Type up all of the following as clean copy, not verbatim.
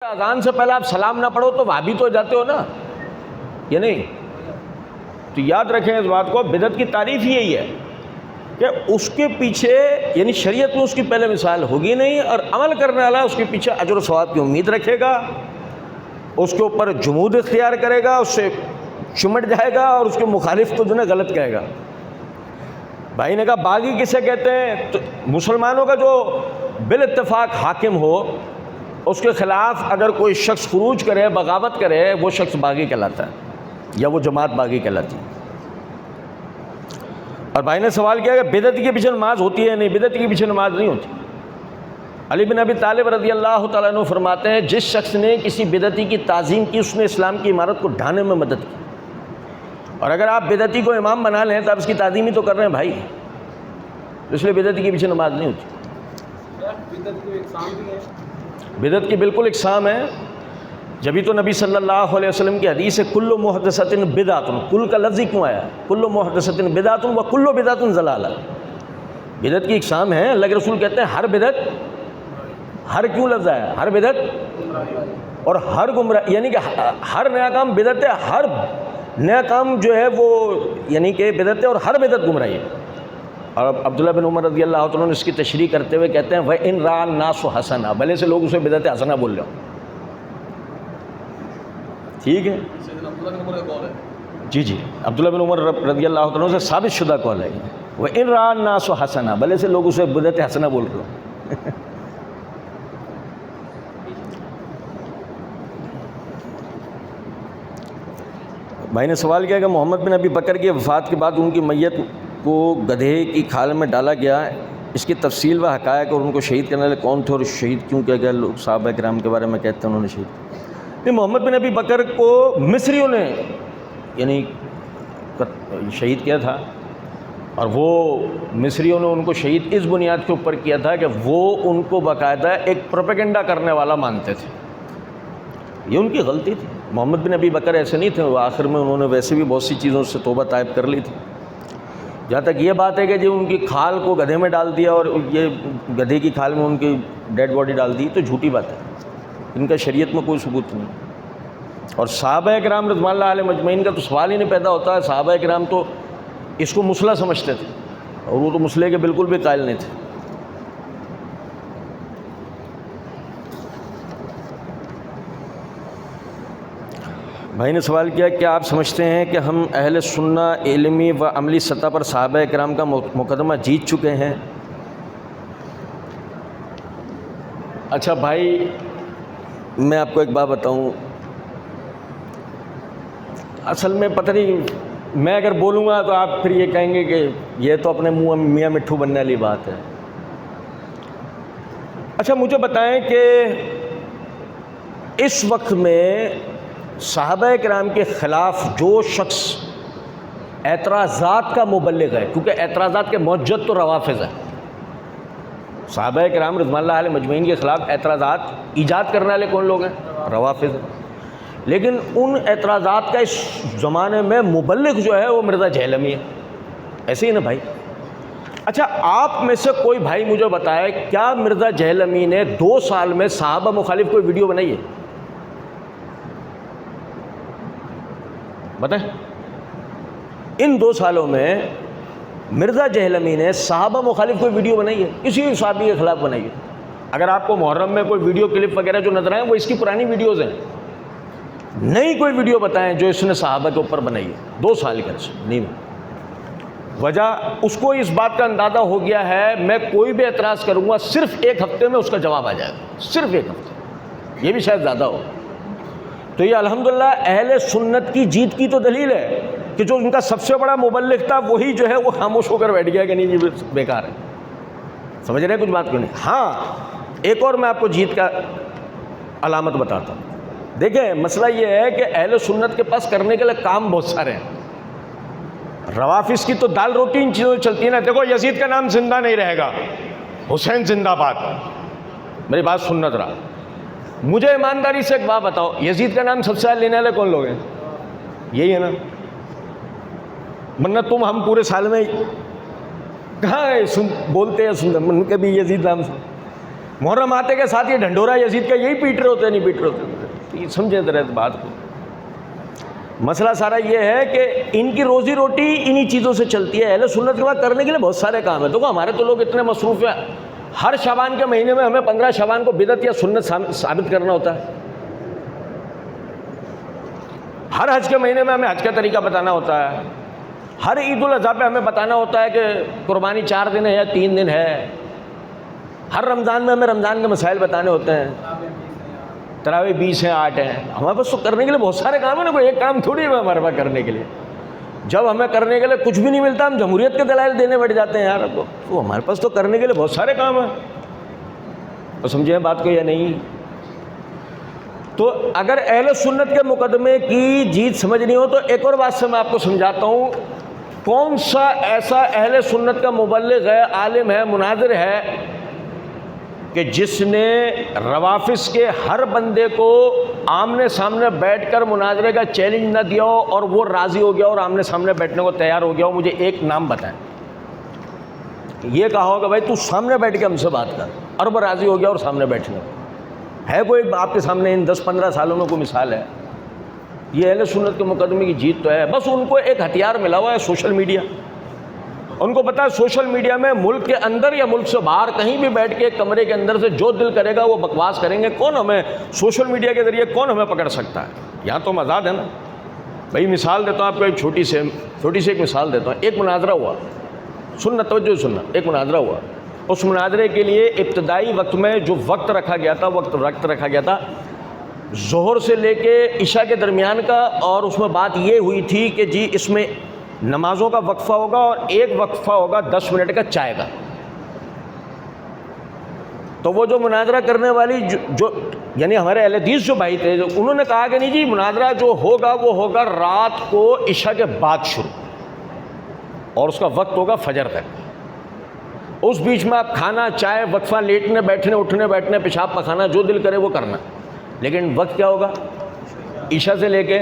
اذان سے پہلے آپ سلام نہ پڑھو تو وہابی تو جاتے ہو نا، یہ نہیں؟ تو یاد رکھیں اس بات کو، بدعت کی تعریف ہی یہی ہے کہ اس کے پیچھے یعنی شریعت میں اس کی پہلے مثال ہوگی نہیں، اور عمل کرنے والا اس کے پیچھے اجر و ثواب کی امید رکھے گا، اس کے اوپر جمود اختیار کرے گا، اس سے چمٹ جائے گا اور اس کے مخالف کو جو ہے غلط کہے گا۔ بھائی نے کہا باغی کسے کہتے ہیں؟ تو مسلمانوں کا جو بالاتفاق حاکم ہو، اس کے خلاف اگر کوئی شخص خروج کرے، بغاوت کرے، وہ شخص باغی کہلاتا ہے، یا وہ جماعت باغی کہلاتی ہے۔ اور بھائی نے سوال کیا کہ بدعت کے پیچھے نماز ہوتی ہے؟ نہیں، بدعت کے پیچھے نماز نہیں ہوتی۔ علی بن ابی طالب رضی اللہ تعالیٰ عنہ فرماتے ہیں جس شخص نے کسی بدعتی کی تعظیم کی، اس نے اسلام کی عمارت کو ڈھانے میں مدد کی۔ اور اگر آپ بدعتی کو امام بنا لیں تو آپ اس کی تعظیم ہی تو کر رہے ہیں بھائی، اس لیے بدعتی کے پیچھے نماز نہیں ہوتی۔ بدعت کی بالکل اقسام ہے، جبھی تو نبی صلی اللہ علیہ وسلم کی حدیث ہے کل محدثۃ بدعۃ، کل کا لفظ ہی کیوں آیا؟ کل محدثۃ بدعۃ و کل بدعۃ ضلالہ۔ بدعت کی اقسام ہے، اللہ کے رسول کہتے ہیں ہر بدعت، ہر کیوں لفظ آیا؟ ہر بدعت اور ہر گمراہ، یعنی کہ ہر نیا کام بدعت ہے، ہر نیا کام جو ہے وہ یعنی کہ بدعت ہے، اور ہر بدعت گمراہی ہے۔ اور عبداللہ بن عمر رضی اللہ تعالیٰ نے اس کی تشریح کرتے ہوئے کہتے ہیں وَإِن رَأَى النَّاسُ حَسَنًا، بھلے سے لوگ اسے بدعت حسنہ بول رہے ہوں، ٹھیک ہے؟ جی جی، عبداللہ بن عمر رضی اللہ تعالیٰ سے ثابت شدہ قول ہے وَإِن رَأَى النَّاسُ حَسَنًا، بھلے سے لوگ اسے بدعت حسنہ بول رہے ہوں۔ بھائی نے سوال کیا کہ محمد بن ابی بکر کی وفات کے بعد ان کی میت کو گدھے کی کھال میں ڈالا گیا، اس کی تفصیل و حقائق اور ان کو شہید کرنے والے کون تھے اور شہید کیوں کیا گیا؟ لوگ صحابہ کرام کے بارے میں کہتے ہیں انہوں نے شہید نہیں، محمد بن ابی بکر کو مصریوں نے یعنی شہید کیا تھا، اور وہ مصریوں نے ان کو شہید اس بنیاد کے اوپر کیا تھا کہ وہ ان کو باقاعدہ ایک پروپیگنڈا کرنے والا مانتے تھے۔ یہ ان کی غلطی تھی۔ محمد بن ابی بکر ایسے نہیں تھے، وہ آخر میں انہوں نے ویسے بھی بہت سی چیزوں سے توبہ طائب کر لی تھی۔ جہاں تک یہ بات ہے کہ جو ان کی کھال کو گدھے میں ڈال دیا اور یہ گدھے کی کھال میں ان کی ڈیڈ باڈی ڈال دی، تو جھوٹی بات ہے، ان کا شریعت میں کوئی ثبوت نہیں۔ اور صحابہ کرام رضوان اللہ علیہ مجمعین کا تو سوال ہی نہیں پیدا ہوتا ہے، صحابہ کرام تو اس کو مسئلہ سمجھتے تھے، اور وہ تو مسئلے کے بالکل بھی قائل نہیں تھے۔ بھائی نے سوال کیا کیا آپ سمجھتے ہیں کہ ہم اہل سنہ علمی و عملی سطح پر صحابہ کرام کا مقدمہ جیت چکے ہیں؟ اچھا بھائی، میں آپ کو ایک بات بتاؤں، اصل میں پتہ نہیں، میں اگر بولوں گا تو آپ پھر یہ کہیں گے کہ یہ تو اپنے منہ میاں مٹھو بننے والی بات ہے۔ اچھا مجھے بتائیں کہ اس وقت میں صحابہ کرام کے خلاف جو شخص اعتراضات کا مبلغ ہے، کیونکہ اعتراضات کے موجد تو روافض ہیں، صحابہ کرام رضوان اللہ علیہ مجمعین کے خلاف اعتراضات ایجاد کرنے والے کون لوگ ہیں؟ روافض ہیں۔ لیکن ان اعتراضات کا اس زمانے میں مبلغ جو ہے وہ مرزا جہلمی ہے، ایسے ہی نا بھائی؟ اچھا آپ میں سے کوئی بھائی مجھے بتائے کیا مرزا جہلمی نے 2 سال میں صحابہ مخالف کوئی ویڈیو بنائی ہے؟ بتائیں، ان 2 سالوں میں مرزا جہلمی نے صحابہ مخالف کوئی ویڈیو بنائی ہے؟ کسی بھی صحابی کے خلاف بنائی ہے؟ اگر آپ کو محرم میں کوئی ویڈیو کلپ وغیرہ جو نظر آئیں وہ اس کی پرانی ویڈیوز ہیں، نئی کوئی ویڈیو بتائیں جو اس نے صحابہ کے اوپر بنائی ہے 2 سال کے عرصے نہیں۔ وجہ اس کو اس بات کا اندازہ ہو گیا ہے میں کوئی بھی اعتراض کروں گا صرف 1 ہفتے میں اس کا جواب آ جائے گا، صرف 1 ہفتے، یہ بھی شاید زیادہ ہو۔ تو یہ الحمدللہ اہل سنت کی جیت کی تو دلیل ہے کہ جو ان کا سب سے بڑا مبلغ تھا وہی جو ہے وہ خاموش ہو کر بیٹھ گیا کہ نہیں یہ بیکار ہے۔ سمجھ رہے ہیں کچھ بات کیوں نہیں؟ ہاں ایک اور میں آپ کو جیت کا علامت بتاتا ہوں۔ دیکھیں مسئلہ یہ ہے کہ اہل سنت کے پاس کرنے کے لیے کام بہت سارے ہیں۔ روافظ کی تو دال روٹی ان چیزوں چلتی ہے نا، دیکھو یزید کا نام زندہ نہیں رہے گا، حسین زندہ باد، میری بات سننا ذرا، مجھے ایمانداری سے ایک بات بتاؤ، یزید کا نام سب سے لینے والے کون لوگ ہیں؟ یہی ہے نا، ورنہ تم ہم پورے سال میں کہاں بولتے ہیں سنتے، من کے بھی یزید نام سے محرم آتے کے ساتھ یہ ڈھنڈورا یزید کا یہی پیٹ رہے ہوتے ہیں، نہیں پیٹ رہے ہوتے. یہ سمجھیں ذرا اس بات کو. مسئلہ سارا یہ ہے کہ ان کی روزی روٹی انہی چیزوں سے چلتی ہے. اہل سنت کے بعد کرنے کے لیے بہت سارے کام ہیں. دیکھو ہمارے تو لوگ اتنے مصروف ہیں، ہر شعبان کے مہینے میں ہمیں 15 شعبان کو بدعت یا سنت ثابت کرنا ہوتا ہے. ہر حج کے مہینے میں ہمیں حج کا طریقہ بتانا ہوتا ہے. ہر عید الاضحیٰ پہ ہمیں بتانا ہوتا ہے کہ قربانی 4 دن ہے یا 3 دن ہے. ہر رمضان میں ہمیں رمضان کے مسائل بتانے ہوتے ہیں. تراویح 20 ہیں، 8 ہیں. ہمارے پاس تو کرنے کے لیے بہت سارے کام ہیں نا، کوئی ایک کام تھوڑی ہے ہمارے پاس کرنے کے لیے. جب ہمیں کرنے کے لیے کچھ بھی نہیں ملتا ہم جمہوریت کے دلائل دینے بیٹھ جاتے ہیں. یار تو ہمارے پاس تو کرنے کے لیے بہت سارے کام ہیں. تو سمجھے بات کو یا نہیں؟ تو اگر اہل سنت کے مقدمے کی جیت سمجھنی ہو تو ایک اور بات سے میں آپ کو سمجھاتا ہوں. کون سا ایسا اہل سنت کا مبلغ ہے، عالم ہے، مناظر ہے کہ جس نے روافض کے ہر بندے کو آمنے سامنے بیٹھ کر مناظرے کا چیلنج نہ دیا ہو اور وہ راضی ہو گیا اور آمنے سامنے بیٹھنے کو تیار ہو گیا ہو؟ مجھے ایک نام بتائیں. یہ کہا ہوگا بھائی تو سامنے بیٹھ کے ہم سے بات کر، اور وہ راضی ہو گیا اور سامنے بیٹھنے ہے کوئی آپ کے سامنے ان 10-15 سالوں میں کوئی مثال ہے؟ یہ اہل سنت کے مقدمے کی جیت تو ہے. بس ان کو ایک ہتھیار ملا ہوا ہے، سوشل میڈیا. ان کو پتا ہے سوشل میڈیا میں ملک کے اندر یا ملک سے باہر کہیں بھی بیٹھ کے ایک کمرے کے اندر سے جو دل کرے گا وہ بکواس کریں گے. کون ہمیں سوشل میڈیا کے ذریعے کون ہمیں پکڑ سکتا ہے؟ یہاں تو ہم آزاد ہیں نا. بھائی مثال دیتا ہوں آپ کو، ایک چھوٹی سی ایک مثال دیتا ہوں. ایک مناظرہ ہوا، سننا توجہ سننا. ایک مناظرہ ہوا، اس مناظرے کے لیے ابتدائی وقت میں جو وقت رکھا گیا تھا ظہر سے لے کے عشاء کے درمیان کا، اور اس میں بات یہ ہوئی تھی کہ جی اس میں نمازوں کا وقفہ ہوگا اور ایک وقفہ ہوگا 10 منٹ کا چائے کا. تو وہ جو مناظرہ کرنے والی جو یعنی ہمارے اہل حدیث جو بھائی تھے، انہوں نے کہا کہ نہیں جی مناظرہ جو ہوگا وہ ہوگا رات کو عشاء کے بعد شروع، اور اس کا وقت ہوگا فجر تک. اس بیچ میں آپ کھانا، چائے، وقفہ، لیٹنے بیٹھنے، اٹھنے بیٹھنے، پیشاب پخانا جو دل کرے وہ کرنا، لیکن وقت کیا ہوگا؟ عشاء سے لے کے.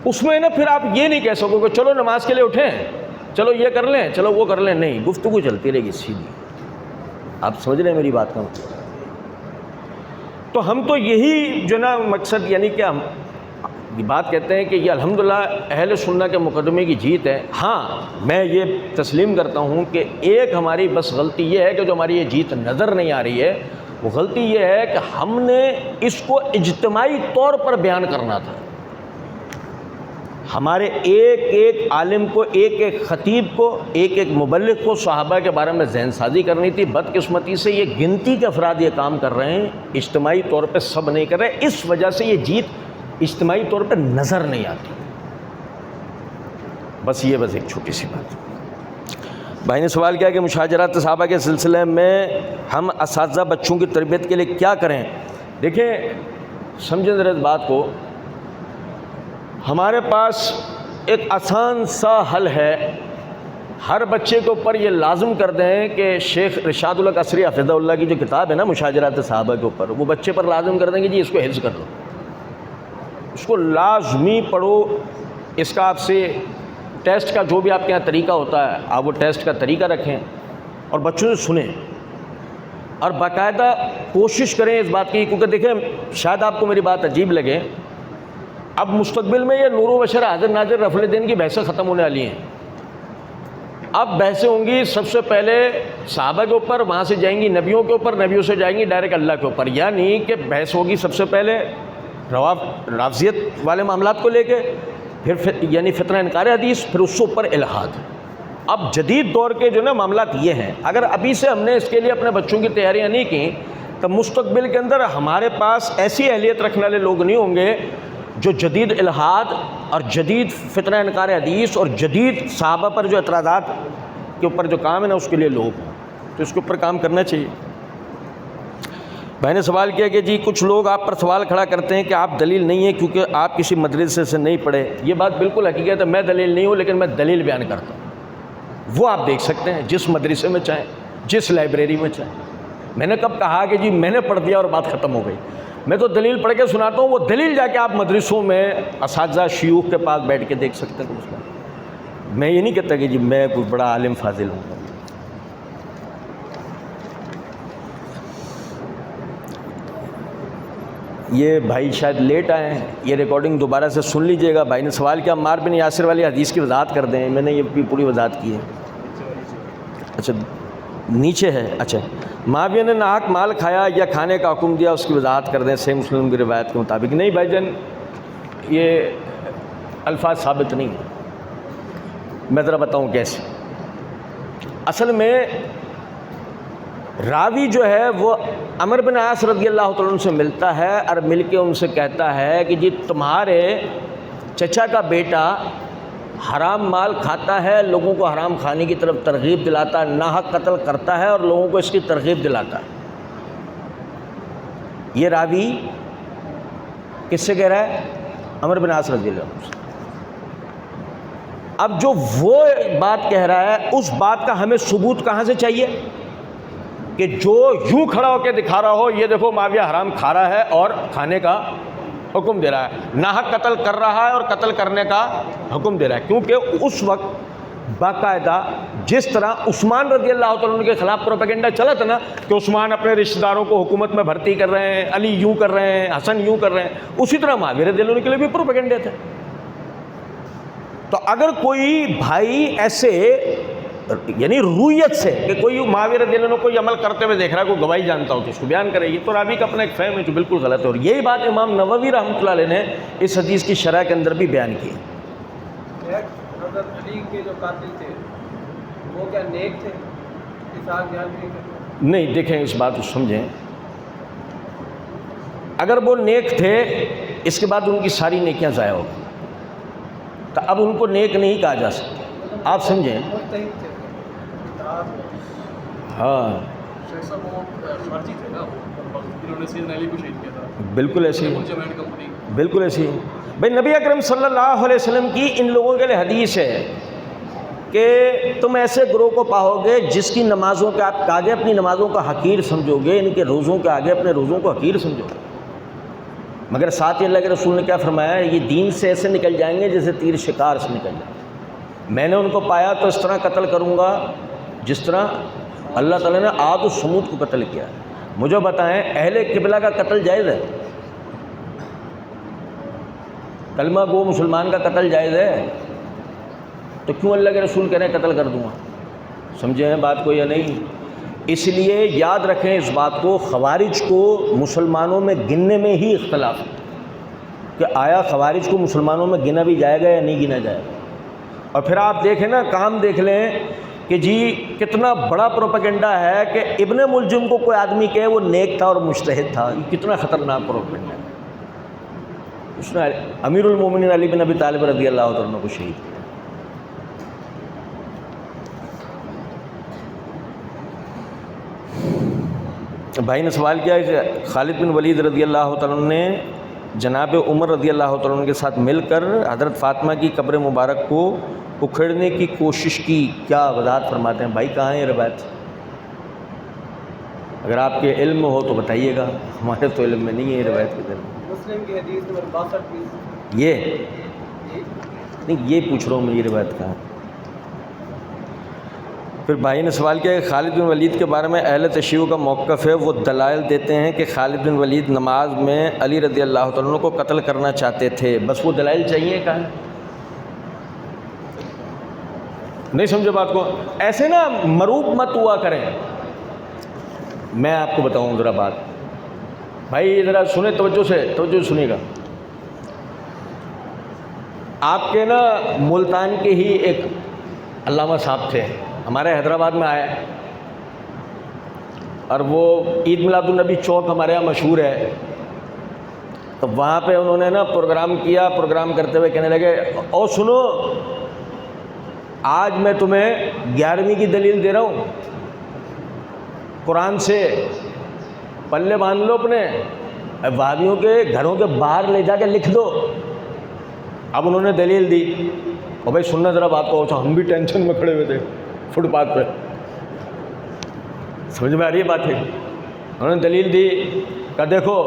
اس میں نا پھر آپ یہ نہیں کہہ سکو کہ چلو نماز کے لیے اٹھیں، چلو یہ کر لیں، چلو وہ کر لیں. نہیں، گفتگو چلتی رہے گی سیدھی. آپ سمجھ رہے ہیں میری بات کا؟ تو ہم تو یہی جو نا مقصد، یعنی کہ ہم یہ بات کہتے ہیں کہ یہ الحمدللہ اہل سنت کے مقدمے کی جیت ہے. ہاں میں یہ تسلیم کرتا ہوں کہ ایک ہماری بس غلطی یہ ہے کہ جو ہماری یہ جیت نظر نہیں آ رہی ہے، وہ غلطی یہ ہے کہ ہم نے اس کو اجتماعی طور پر بیان کرنا تھا. ہمارے ایک ایک عالم کو، ایک ایک خطیب کو، ایک ایک مبلغ کو صحابہ کے بارے میں ذہن سازی کرنی تھی. بدقسمتی سے یہ گنتی کے افراد یہ کام کر رہے ہیں، اجتماعی طور پہ سب نہیں کر رہے. اس وجہ سے یہ جیت اجتماعی طور پہ نظر نہیں آتی. بس ایک چھوٹی سی بات. بھائی نے سوال کیا کہ مشاجرات صحابہ کے سلسلے میں ہم اساتذہ بچوں کی تربیت کے لیے کیا کریں؟ دیکھیں سمجھیں ذرا اس بات کو. ہمارے پاس ایک آسان سا حل ہے. ہر بچے کے اوپر یہ لازم کر دیں کہ شیخ رشاد اللہ قصری حفظہ اللہ کی جو کتاب ہے نا مشاجرات صحابہ کے اوپر، وہ بچے پر لازم کر دیں کہ جی اس کو حفظ کر دو، اس کو لازمی پڑھو. اس کا آپ سے ٹیسٹ کا جو بھی آپ کے یہاں طریقہ ہوتا ہے آپ وہ ٹیسٹ کا طریقہ رکھیں اور بچوں سے سنیں اور باقاعدہ کوشش کریں اس بات کی. کیونکہ دیکھیں شاید آپ کو میری بات عجیب لگے، اب مستقبل میں یہ نور و بشر حاضر ناظر رفع الدین کی بحثیں ختم ہونے والی ہیں. اب بحثیں ہوں گی سب سے پہلے صحابہ کے اوپر، وہاں سے جائیں گی نبیوں کے اوپر، نبیوں سے جائیں گی ڈائریکٹ اللہ کے اوپر. یعنی کہ بحث ہوگی سب سے پہلے رافضیت والے معاملات کو لے کے، پھر یعنی فتنہ انکار حدیث، پھر اس سے اوپر الحاد. اب جدید دور کے جو نا معاملات یہ ہیں. اگر ابھی سے ہم نے اس کے لیے اپنے بچوں کی تیاریاں نہیں کی تو مستقبل کے اندر ہمارے پاس ایسی اہلیت رکھنے والے لوگ نہیں ہوں گے جو جدید الحاد اور جدید فتنہ انکار حدیث اور جدید صحابہ پر جو اعتراضات کے اوپر جو کام ہے نا اس کے لیے لوگ ہیں. تو اس کے اوپر کام کرنا چاہیے. بھائی نے سوال کیا کہ جی کچھ لوگ آپ پر سوال کھڑا کرتے ہیں کہ آپ دلیل نہیں ہیں کیونکہ آپ کسی مدرسے سے نہیں پڑھے. یہ بات بالکل حقیقت ہے، میں دلیل نہیں ہوں لیکن میں دلیل بیان کرتا ہوں. وہ آپ دیکھ سکتے ہیں جس مدرسے میں چاہیں، جس لائبریری میں چاہیں. میں نے کب کہا کہ جی میں نے پڑھ دیا اور بات ختم ہو گئی؟ میں تو دلیل پڑھ کے سناتا ہوں. وہ دلیل جا کے آپ مدرسوں میں اساتذہ شیوخ کے پاس بیٹھ کے دیکھ سکتے ہیں. میں یہ نہیں کہتا کہ جی میں کوئی بڑا عالم فاضل ہوں. یہ بھائی شاید لیٹ آئے ہیں, یہ ریکارڈنگ دوبارہ سے سن لیجئے گا. بھائی نے سوال کیا عمار بن یاسر والی حدیث کی وضاحت کر دیں. میں نے یہ پوری وضاحت کی ہے. اچھا نیچے ہے. اچھا معاویہ نے ناحق مال کھایا یا کھانے کا حکم دیا, اس کی وضاحت کر دیں صحیح مسلم کی روایت کے مطابق. نہیں بھائی جان, یہ الفاظ ثابت نہیں ہیں. میں ذرا بتاؤں کیسے. اصل میں راوی جو ہے وہ عمرو بن عاص رضی اللہ تعالیٰ عنہ سے ملتا ہے اور مل کے ان سے کہتا ہے کہ جی تمہارے چچا کا بیٹا حرام مال کھاتا ہے, لوگوں کو حرام کھانے کی طرف ترغیب دلاتا ہے, ناحق قتل کرتا ہے اور لوگوں کو اس کی ترغیب دلاتا ہے. یہ راوی کس سے کہہ رہا ہے؟ عمرو بن عاص رضی اللہ عنہ سے. اب جو وہ بات کہہ رہا ہے اس بات کا ہمیں ثبوت کہاں سے چاہیے کہ جو یوں کھڑا ہو کے دکھا رہا ہو یہ دیکھو معاویہ حرام کھا رہا ہے اور کھانے کا حکم دے رہا ہے, ناحق قتل کر رہا ہے اور قتل کرنے کا حکم دے رہا ہے. کیونکہ اس وقت باقاعدہ جس طرح عثمان رضی اللہ تعالیٰ عنہ کے خلاف پروپیگنڈا چلا تھا نا کہ عثمان اپنے رشتہ داروں کو حکومت میں بھرتی کر رہے ہیں, علی یوں کر رہے ہیں, حسن یوں کر رہے ہیں, اسی طرح معاویہ رضی اللہ عنہ کے لیے بھی پروپیگنڈے تھے. تو اگر کوئی بھائی ایسے یعنی رویت سے کہ کوئی معاویہ رضی اللہ عنہ کوئی عمل کرتے ہوئے دیکھ رہا ہے, کوئی گواہی جانتا ہو تو اس کو بیان کرے, یہ تو راوی کا اپنا ایک فہم ہے جو بالکل غلط ہے. اور یہی بات امام نووی رحمۃ اللہ علیہ نے اس حدیث کی شرح کے اندر بھی بیان کی. حضرت علی کے جو قاتل تھے وہ کیا نیک تھے؟ نہیں, دیکھیں اس بات کو سمجھیں. اگر وہ نیک تھے اس کے بعد ان کی ساری نیکیاں ضائع ہو گئی تو اب ان کو نیک نہیں کہا جا سکتا. آپ سمجھیں. ہاں بالکل ایسی بالکل ایسی بھائی نبی اکرم صلی اللہ علیہ وسلم کی ان لوگوں کے لیے حدیث ہے کہ تم ایسے گروہ کو پاؤ گے جس کی نمازوں کے آپ آگے اپنی نمازوں کا حقیر سمجھو گے, ان کے روزوں کے آگے اپنے روزوں کو حقیر سمجھو گے, مگر ساتھ ہی اللہ کے رسول نے کیا فرمایا, یہ دین سے ایسے نکل جائیں گے جیسے تیر شکار سے نکل جائیں. میں نے ان کو پایا تو اس طرح قتل کروں گا جس طرح اللہ تعالیٰ نے عاد و سمود کو قتل کیا. مجھے بتائیں اہل قبلہ کا قتل جائز ہے؟ کلمہ گو مسلمان کا قتل جائز ہے؟ تو کیوں اللہ کے رسول کہہ رہے ہیں قتل کر دوں گا؟ سمجھے ہیں بات کو یا نہیں؟ اس لیے یاد رکھیں اس بات کو, خوارج کو مسلمانوں میں گننے میں ہی اختلاف ہے کہ آیا خوارج کو مسلمانوں میں گنا بھی جائے گا یا نہیں گنا جائے گا. اور پھر آپ دیکھیں نا, کام دیکھ لیں کہ جی کتنا بڑا پروپیگنڈا ہے کہ ابن ملجم کو کوئی آدمی کہے وہ نیک تھا اور مجتہد تھا. یہ کتنا خطرناک پروپیگنڈا ہے. اس نے امیر المومنین علی بن ابی طالب رضی اللہ عنہ کو شہید کیا. بھائی نے سوال کیا کہ خالد بن ولید رضی اللہ تعالیٰ عنہ نے جناب عمر رضی اللہ تعالیٰ عنہ کے ساتھ مل کر حضرت فاطمہ کی قبر مبارک کو اکھیڑنے کی کوشش کی, کیا وضاحت فرماتے ہیں؟ بھائی کہاں ہے یہ روایت؟ اگر آپ کے علم میں ہو تو بتائیے گا, ہمارے تو علم میں نہیں ہے یہ روایت کے در. مسلم کی حدیث نمبر 62. یہ نہیں, یہ پوچھ رہا ہوں میں یہ روایت کہاں ہے. پھر بھائی نے سوال کیا کہ خالد بن ولید کے بارے میں اہل تشیع کا موقف ہے, وہ دلائل دیتے ہیں کہ خالد بن ولید نماز میں علی رضی اللہ تعالیٰ عنہ کو قتل کرنا چاہتے تھے, بس وہ دلائل چاہیے. کہاں نہیں سمجھے بات کو؟ ایسے نا مروب مت ہوا کریں. میں آپ کو بتاؤں ذرا بات, بھائی ذرا سنیں توجہ سنیے گا. آپ کے نا ملتان کے ہی ایک علامہ صاحب تھے, ہمارے حیدرآباد میں آئے, اور وہ عید میلاد النبی چوک ہمارے یہاں مشہور ہے, تو وہاں پہ انہوں نے نا پروگرام کیا. پروگرام کرتے ہوئے کہنے لگے, او سنو آج میں تمہیں 11ویں کی دلیل دے رہا ہوں, قرآن سے پلے باندھ لو اپنے, وہابیوں کے گھروں کے باہر لے جا کے لکھ دو. اب انہوں نے دلیل دی, اور بھائی سننا ذرا بات کو, ہم بھی ٹینشن میں کھڑے ہوئے تھے فٹ پاتھ پہ, سمجھ میں آ رہی ہے بات ہے. انہوں نے دلیل دی کہ دیکھو,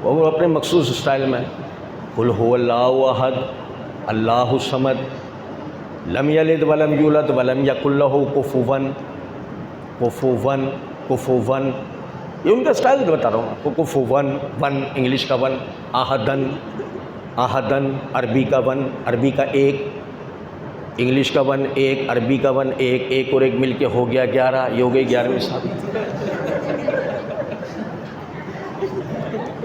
وہ اپنے مخصوص اسٹائل میں, قل هو اللہ احد اللہ الصمد لم یلد ولم یولد ولم یکن لہ کفوا کفوا کفوا, یہ ان کا اسٹائل بتا رہا ہوں آپ کو. کفو ون انگلش کا ون، آہدن عربی کا ون، عربی کا ایک، انگلش کا ون ایک، عربی کا ون ایک، ایک اور ایک مل کے ہو گیا 11، یہ ہو گئی 11ویں صادی.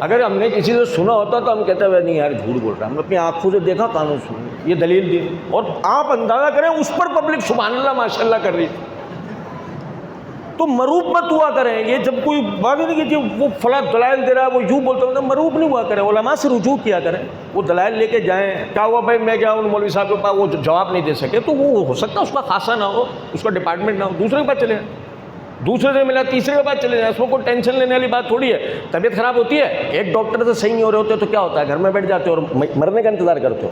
اگر ہم نے کسی سے سنا ہوتا تو ہم کہتے ہیں نہیں یار جھوٹ بول رہا ہے، ہم نے اپنی آنکھوں سے دیکھا، کانوں سے سنا، یہ دلیل دی. اور آپ اندازہ کریں اس پر پبلک سبحان اللہ ماشاء اللہ کر رہی ہے. تو مروب مت ہوا کریں. یہ جب کوئی بات نہیں کہ وہ فلاں دلائل دے رہا ہے وہ یوں بولتا ہوں، مروب نہیں ہوا کریں. علماء سے رجوع کیا کریں، وہ دلائل لے کے جائیں. کیا ہوا بھائی میں گیا ہوں مولوی صاحب کے پاس، وہ جواب نہیں دے سکے، تو وہ ہو سکتا ہے اس کا خاصہ نہ ہو، اس کا ڈپارٹمنٹ نہ ہو، دوسرے کے پاس چلے جائیں. دوسرے سے ملا تیسرے کے پاس چلے جائیں. اس میں کوئی ٹینشن لینے والی بات تھوڑی ہے. طبیعت خراب ہوتی ہے، ایک ڈاکٹر سے صحیح نہیں ہو رہے ہوتے تو کیا ہوتا ہے، گھر میں بیٹھ جاتے ہو اور مرنے کا انتظار کرتے ہو.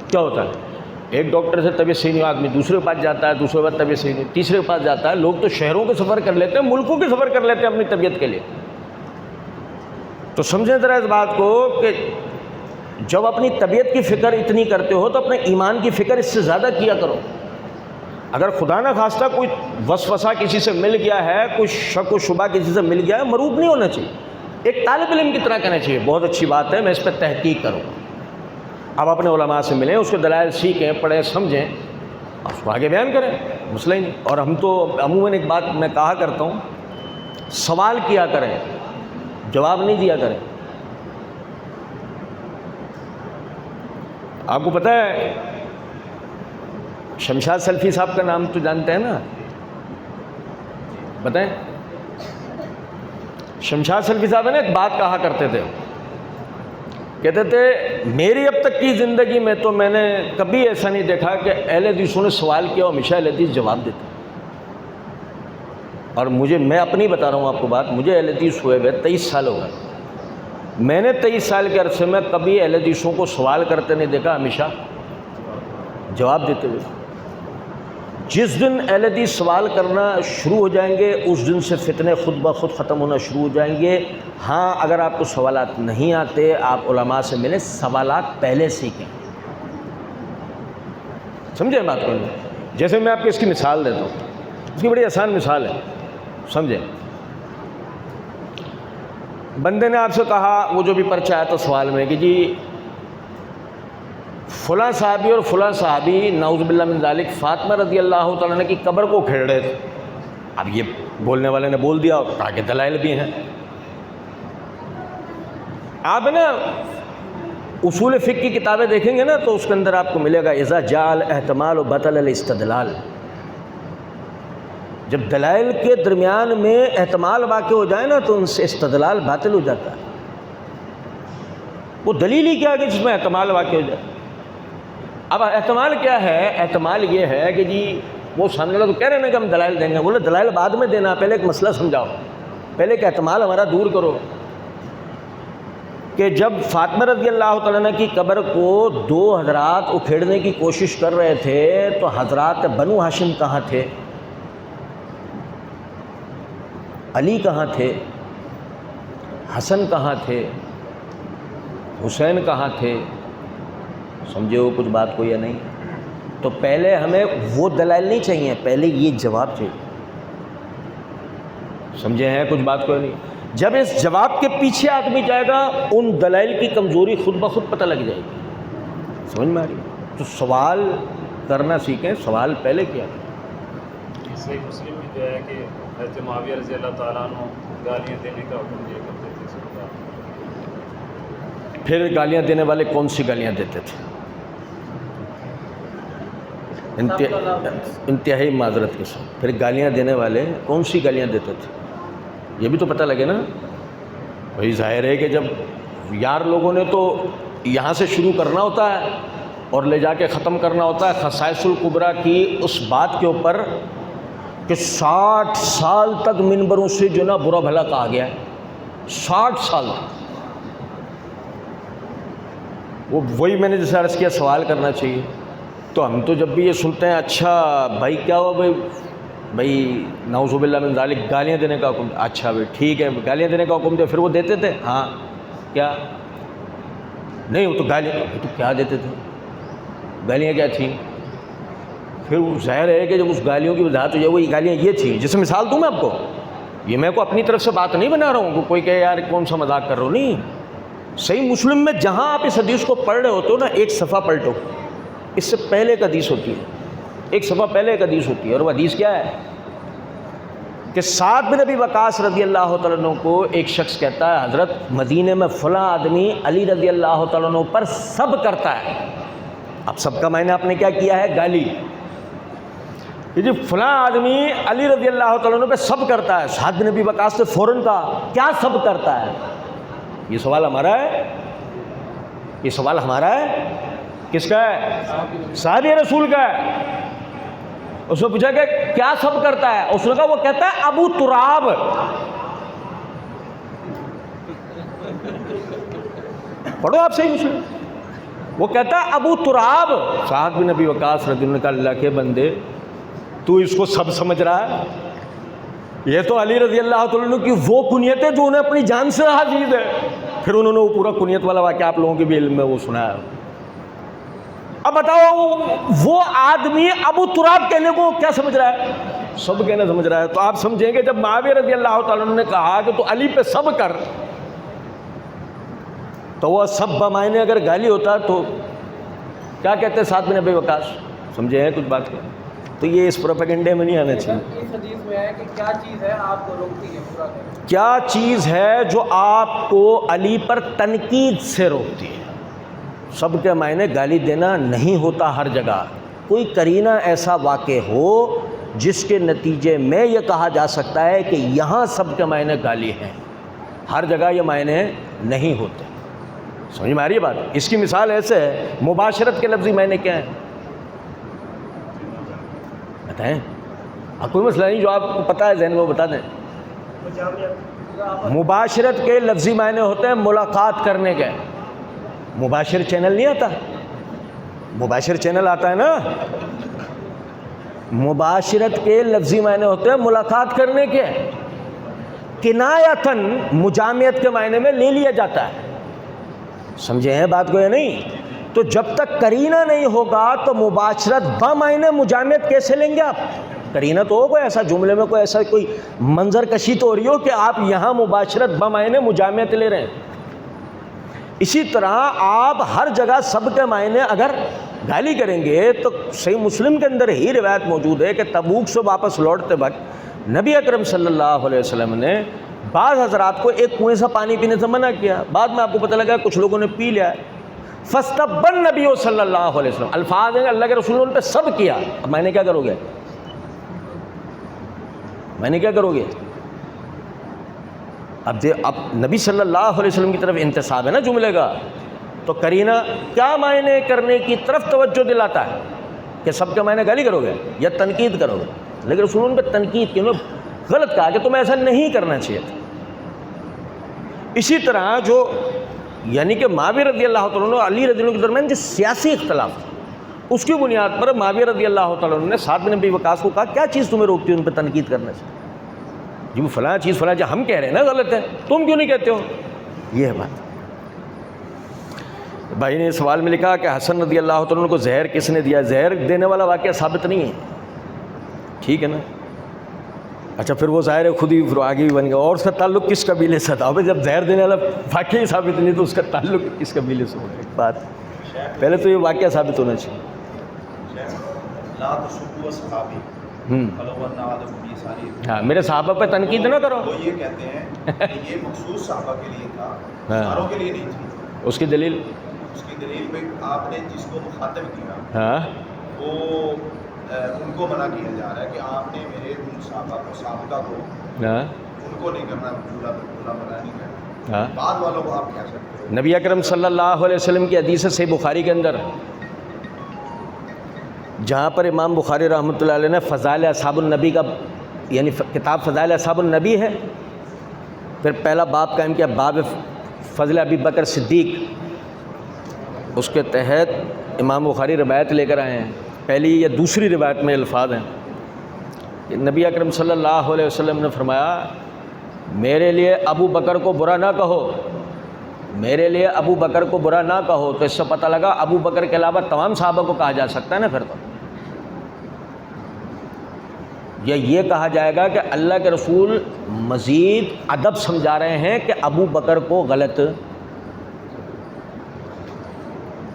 کیا ہوتا ہے، ایک ڈاکٹر سے طبیعت صحیح نہیں ہو آدمی دوسرے کے پاس جاتا ہے، دوسرے کے بعد طبیعت صحیح نہیں، تیسرے کے پاس جاتا ہے. لوگ تو شہروں کے سفر کر لیتے ہیں، ملکوں کے سفر کر لیتے ہیں اپنی طبیعت کے لیے. تو سمجھیں ذرا اس بات کو کہ جب اپنی طبیعت کی فکر اتنی کرتے ہو تو اپنے ایمان کی فکر اس سے زیادہ کیا کرو. اگر خدا نہ خواستہ کوئی وسوسہ کسی سے مل گیا ہے، کوئی شک و شبہ کسی سے مل گیا ہے، مروب نہیں ہونا چاہیے. ایک طالب علم کی طرح کہنا چاہیے بہت اچھی بات ہے، میں اس پہ تحقیق کروں. آپ اپنے علماء سے ملیں، اس کے دلائل سیکھیں، پڑھیں، سمجھیں، اس کو آگے بیان کریں، مسئلہ ہی نہیں. اور ہم تو عموماً ایک بات میں کہا کرتا ہوں، سوال کیا کریں، جواب نہیں دیا کریں. آپ کو پتہ ہے شمشاد سلفی صاحب کا نام تو جانتے ہیں نا، بتائیں. شمشاد سلفی صاحب نے ایک بات کہا کرتے تھے، کہتے تھے میری اب تک کی زندگی میں تو میں نے کبھی ایسا نہیں دیکھا کہ اہل حدیثوں نے سوال کیا اور ہمیشہ اہل حدیث جواب دیتے. اور میں اپنی بتا رہا ہوں آپ کو بات، مجھے اہل حدیث ہوئے 23 سال ہو گئے. میں نے 23 سال کے عرصے میں کبھی اہل حدیثوں کو سوال کرتے نہیں دیکھا، ہمیشہ جواب دیتے ہوئے. جس دن اہل حدیث سوال کرنا شروع ہو جائیں گے اس دن سے فتنے خود بخود ختم ہونا شروع ہو جائیں گے. ہاں اگر آپ کو سوالات نہیں آتے آپ علماء سے ملیں، سوالات پہلے سیکھیں. سمجھیں بات کو؟ جیسے میں آپ کو اس کی مثال دیتا ہوں، اس کی بڑی آسان مثال ہے، سمجھیں. بندے نے آپ سے کہا، وہ جو بھی پرچہ آیا تو سوال میں کہ جی فلاں صحابی اور فلاں صحابی نعوذ باللہ من ذالک فاطمہ رضی اللہ تعالیٰ عنہ کی قبر کو کھیڑ رہے تھے. اب یہ بولنے والے نے بول دیا، کہا کہ دلائل بھی ہیں. آپ نا اصول فقہ کی کتابیں دیکھیں گے نا تو اس کے اندر آپ کو ملے گا اذا جاء الاحتمال و بطل الاستدلال. جب دلائل کے درمیان میں احتمال واقع ہو جائے نا تو ان سے استدلال باطل ہو جاتا ہے. وہ دلیل ہی کیا کہ جس میں احتمال واقع ہو جائے. اب احتمال کیا ہے؟ احتمال یہ ہے کہ جی وہ سامنے والا تو کہہ رہے ہیں کہ ہم دلائل دیں گے، بولے دلائل بعد میں دینا، پہلے ایک مسئلہ سمجھاؤ، پہلے ایک احتمال ہمارا دور کرو کہ جب فاطمہ رضی اللہ تعالیٰ عنہ کی قبر کو 2 حضرات اکھیڑنے کی کوشش کر رہے تھے تو حضرات بنو ہاشم کہاں تھے؟ علی کہاں تھے؟ حسن کہاں تھے؟ حسین کہاں تھے؟ سمجھے ہو کچھ بات کو یا نہیں؟ تو پہلے ہمیں وہ دلائل نہیں چاہیے، پہلے یہ جواب چاہیے. سمجھے ہیں کچھ بات کو یا نہیں؟ جب اس جواب کے پیچھے آدمی جائے گا ان دلائل کی کمزوری خود بخود پتہ لگ جائے گی. سمجھ میں آ رہی ہے؟ تو سوال کرنا سیکھیں، سوال پہلے کیا. صحیح مسلم میں جو ہے کہ حضرت معاویہ رضی اللہ تعالیٰ عنہ گالیاں دینے کا حکم دیا کرتے تھے. پھر گالیاں دینے والے کون سی گالیاں دیتے تھے؟ انتہائی معذرت کے ساتھ، پھر گالیاں دینے والے کون سی گالیاں دیتے تھے یہ بھی تو پتہ لگے نا. وہی ظاہر ہے کہ جب یار لوگوں نے تو یہاں سے شروع کرنا ہوتا ہے اور لے جا کے ختم کرنا ہوتا ہے خصائص الکبریٰ کی اس بات کے اوپر کہ 60 سال تک منبروں سے جو نا برا بھلا کہا گیا ہے. 60 سال تک. وہی میں نے جیسے عرض کیا سوال کرنا چاہیے. تو ہم تو جب بھی یہ سنتے ہیں اچھا بھائی کیا ہوا بھائی نعوذ باللہ من ذالک گالیاں دینے کا حکم، اچھا بھائی ٹھیک ہے گالیاں دینے کا حکم دیا. پھر وہ دیتے تھے؟ ہاں. کیا نہیں وہ تو گالیاں تو کیا دیتے تھے؟ گالیاں کیا تھیں؟ پھر وہ ظاہر ہے کہ جب اس گالیوں کی وضاحت ہو جائے وہ گالیاں یہ تھیں. جیسے مثال دوں میں آپ کو یہ میں کو اپنی طرف سے بات نہیں بنا رہا ہوں کہ کوئی کہے یار کون سا مذاق کر رہا ہوں، نہیں، صحیح مسلم میں جہاں آپ اس حدیث کو پڑھ رہے ہوتے ہو نا، ایک صفحہ پلٹو، اس سے پہلے ایک حدیث ہوتی ہے، ایک صفحہ پہلے ایک حدیث ہوتی ہے، اور وہ حدیث کیا ہے کہ سعد بن ابی وقاص رضی اللہ تعالیٰ عنہ کو ایک شخص کہتا ہے حضرت مدینے میں فلاں آدمی علی رضی اللہ تعالیٰ عنہ پر سب کرتا ہے۔ اب سب کا معنی آپ نے کیا کیا ہے؟ گالی، کہ جی فلاں آدمی علی رضی اللہ تعالیٰ عنہ پہ سب کرتا ہے۔ سعد بن ابی وقاص سے فوراً کہا کیا سب کرتا ہے؟ یہ سوال ہمارا ہے، یہ سوال ہمارا ہے، کس کا ہے؟ صحابی رسول کا ہے۔ اس نے پوچھا کہ کیا سب کرتا ہے؟ اس نے کہا وہ کہتا ہے ابو تراب۔ پڑھو آپ صحیح مسلم، وہ کہتا ہے ابو تراب۔ سعد بن ابی وقاص رضی اللہ عنہ کا اللہ کے بندے تو اس کو سب سمجھ رہا ہے؟ یہ تو علی رضی اللہ تعالیٰ عنہ کی وہ کنیت ہے جو انہیں اپنی جان سے عزیز ہے۔ پھر انہوں نے وہ پورا کنیت والا واقعہ آپ لوگوں کے بھی علم میں وہ سنایا۔ اب بتاؤ وہ آدمی ابو تراب کہنے کو کیا سمجھ رہا ہے؟ سب کہنا سمجھ رہا ہے۔ تو آپ سمجھیں گے جب معاویہ رضی اللہ تعالیٰ عنہ نے کہا کہ تو علی پہ سب کر، تو وہ سب بمعنی اگر گالی ہوتا تو کیا کہتے سعد بن ابی وقاص؟ سمجھے ہیں کچھ بات کو؟ تو یہ اس پروپیگنڈے میں نہیں آنا چاہیے۔ اس حدیث میں ہے کہ کیا چیز ہے آپ کو روکتی ہے پورا کریں؟ کیا چیز ہے جو آپ کو علی پر تنقید سے روکتی ہے؟ سب کے معنی گالی دینا نہیں ہوتا ہر جگہ، کوئی قرینہ ایسا واقع ہو جس کے نتیجے میں یہ کہا جا سکتا ہے کہ یہاں سب کے معنی گالی ہیں، ہر جگہ یہ معنی نہیں ہوتے۔ سمجھ میں آ رہی ہے بات؟ اس کی مثال ایسے ہے، مباشرت کے لفظی معنی کیا ہیں بتائیں؟ کوئی مسئلہ نہیں، جو آپ کو پتہ ہے ذہن میں وہ بتا دیں۔ مباشرت کے لفظی معنی ہوتے ہیں ملاقات کرنے کے۔ مباشر چینل نہیں آتا؟ مباشر چینل آتا ہے نا؟ مباشرت کے لفظی معنی ہوتے ہیں ملاقات کرنے کے، کنایتاً مجامعت کے معنی میں لے لیا جاتا ہے۔ سمجھے ہیں بات کو یا نہیں؟ تو جب تک قرینہ نہیں ہوگا تو مباشرت بمعنی مجامعت کیسے لیں گے آپ؟ قرینہ تو ہو، کوئی ایسا جملے میں کوئی ایسا کوئی منظر کشی تو ہو رہی ہو کہ آپ یہاں مباشرت بمعنی مجامعت لے رہے ہیں۔ اسی طرح آپ ہر جگہ سب کے معنی اگر گالی کریں گے تو صحیح مسلم کے اندر ہی روایت موجود ہے کہ تبوک سے واپس لوٹتے وقت نبی اکرم صلی اللہ علیہ وسلم نے بعض حضرات کو ایک کنویں سے پانی پینے سے منع کیا، بعد میں آپ کو پتہ لگا کچھ لوگوں نے پی لیا۔ فاستب النبی صلی اللہ علیہ وسلم، الفاظ ہیں اللہ کے رسول نے ان پہ سب کیا۔ اب میں نے کیا کرو گے؟ میں نے کیا کرو گے؟ اب نبی صلی اللہ علیہ وسلم کی طرف انتساب ہے نا جملے کا، تو قرینہ کیا معنی کرنے کی طرف توجہ دلاتا ہے کہ سب کے معنی گالی کرو گے یا تنقید کرو گے؟ لیکن رسول پہ تنقید کی، انہوں نے غلط کہا کہ تمہیں ایسا نہیں کرنا چاہیے تھا۔ اسی طرح جو یعنی کہ معاویہ رضی اللہ تعالیٰ عنہ علی رضی اللہ عنہ کے درمیان جو سیاسی اختلاف تھا، اس کی بنیاد پر معاویہ رضی اللہ تعالیٰ عنہ نے سعد بن ابی وقاص کو کہا کیا چیز تمہیں روکتی ہے ان پہ تنقید کرنے سے؟ جی وہ فلاں چیز فلاں جو ہم کہہ رہے ہیں نا غلط ہے، تم کیوں نہیں کہتے ہو؟ یہ ہے بات۔ بھائی نے سوال میں لکھا کہ حسن رضی اللہ تعالیٰ عنہ کو زہر کس نے دیا؟ زہر دینے والا واقعہ ثابت نہیں ہے، ٹھیک ہے نا؟ اچھا پھر وہ ظاہر ہے خود ہی پھر آگے بھی بن گیا، اور اس کا تعلق کس قبیلے سے تھا؟ ابھی جب زہر دینے والا واقعہ ہی ثابت نہیں تو اس کا تعلق کس قبیلے سے ہوگا؟ ایک بات پہلے تو یہ واقعہ ثابت ہونا چاہیے۔ ہاں میرے صحابہ پہ تنقید نہ کرو، وہ یہ کہتے ہیں کہ یہ مخصوص صحابہ کے لیے تھا، ساروں کے لیے نہیں تھی۔ اس کی دلیل؟ اس کی دلیل میں آپ نے جس کو مخاطب کیا ہاں وہ ان کو منع کیا جا رہا ہے کہ آپ نے میرے ان صحابہ کو سابقہ کو ہاں ان کو نہیں کرنا، بولا منع نہیں کرنا، ہاں بعد والوں کو آپ کہہ سکتے ہو۔ نبی اکرم صلی اللہ علیہ وسلم کی حدیث ہے صحیح بخاری کے اندر، جہاں پر امام بخاری رحمۃ اللہ علیہ نے فضائل اصحاب النبی کا یعنی کتاب فضائل اصحاب النبی ہے، پھر پہلا باب قائم کیا باب فضل ابی بکر صدیق، اس کے تحت امام بخاری روایت لے کر آئے ہیں۔ پہلی یا دوسری روایت میں الفاظ ہیں کہ نبی اکرم صلی اللہ علیہ وسلم نے فرمایا میرے لیے ابو بکر کو برا نہ کہو، میرے لیے ابو بکر کو برا نہ کہو۔ تو اس سے پتہ لگا ابو بکر کے علاوہ تمام صحابہ کو کہا جا سکتا ہے نا پھر تو۔ یا یہ کہا جائے گا کہ اللہ کے رسول مزید ادب سمجھا رہے ہیں کہ ابو بکر کو غلط،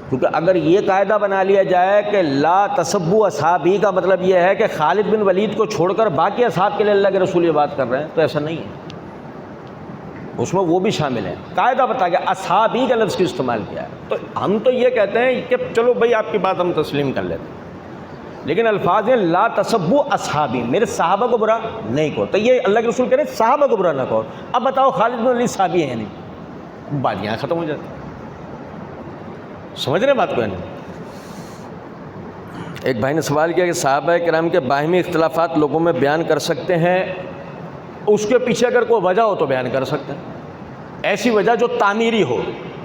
کیونکہ اگر یہ قاعدہ بنا لیا جائے کہ لا تسبوا اصحابی کا مطلب یہ ہے کہ خالد بن ولید کو چھوڑ کر باقی اصحاب کے لیے اللہ کے رسول یہ بات کر رہے ہیں، تو ایسا نہیں ہے، اس میں وہ بھی شامل ہیں۔ قاعدہ بتا گیا اصحابی کا لفظ کی استعمال کیا ہے، تو ہم تو یہ کہتے ہیں کہ چلو بھائی آپ کی بات ہم تسلیم کر لیتے ہیں، لیکن الفاظ ہیں لا تسبوا اصحابی، میرے صحابہ کو برا نہیں کہو، تو یہ اللہ کے رسول کہہ رہے ہیں صحابہ کو برا نہ کہو۔ اب بتاؤ خالد بن ولید صحابی ہیں نہیں، بات یہاں ختم ہو جاتی، سمجھ رہے ہیں بات کو ہے نہیں؟ ایک بھائی نے سوال کیا کہ صحابہ کرام کے باہمی اختلافات لوگوں میں بیان کر سکتے ہیں، اس کے پیچھے اگر کوئی وجہ ہو تو بیان کر سکتے ہیں، ایسی وجہ جو تعمیری ہو،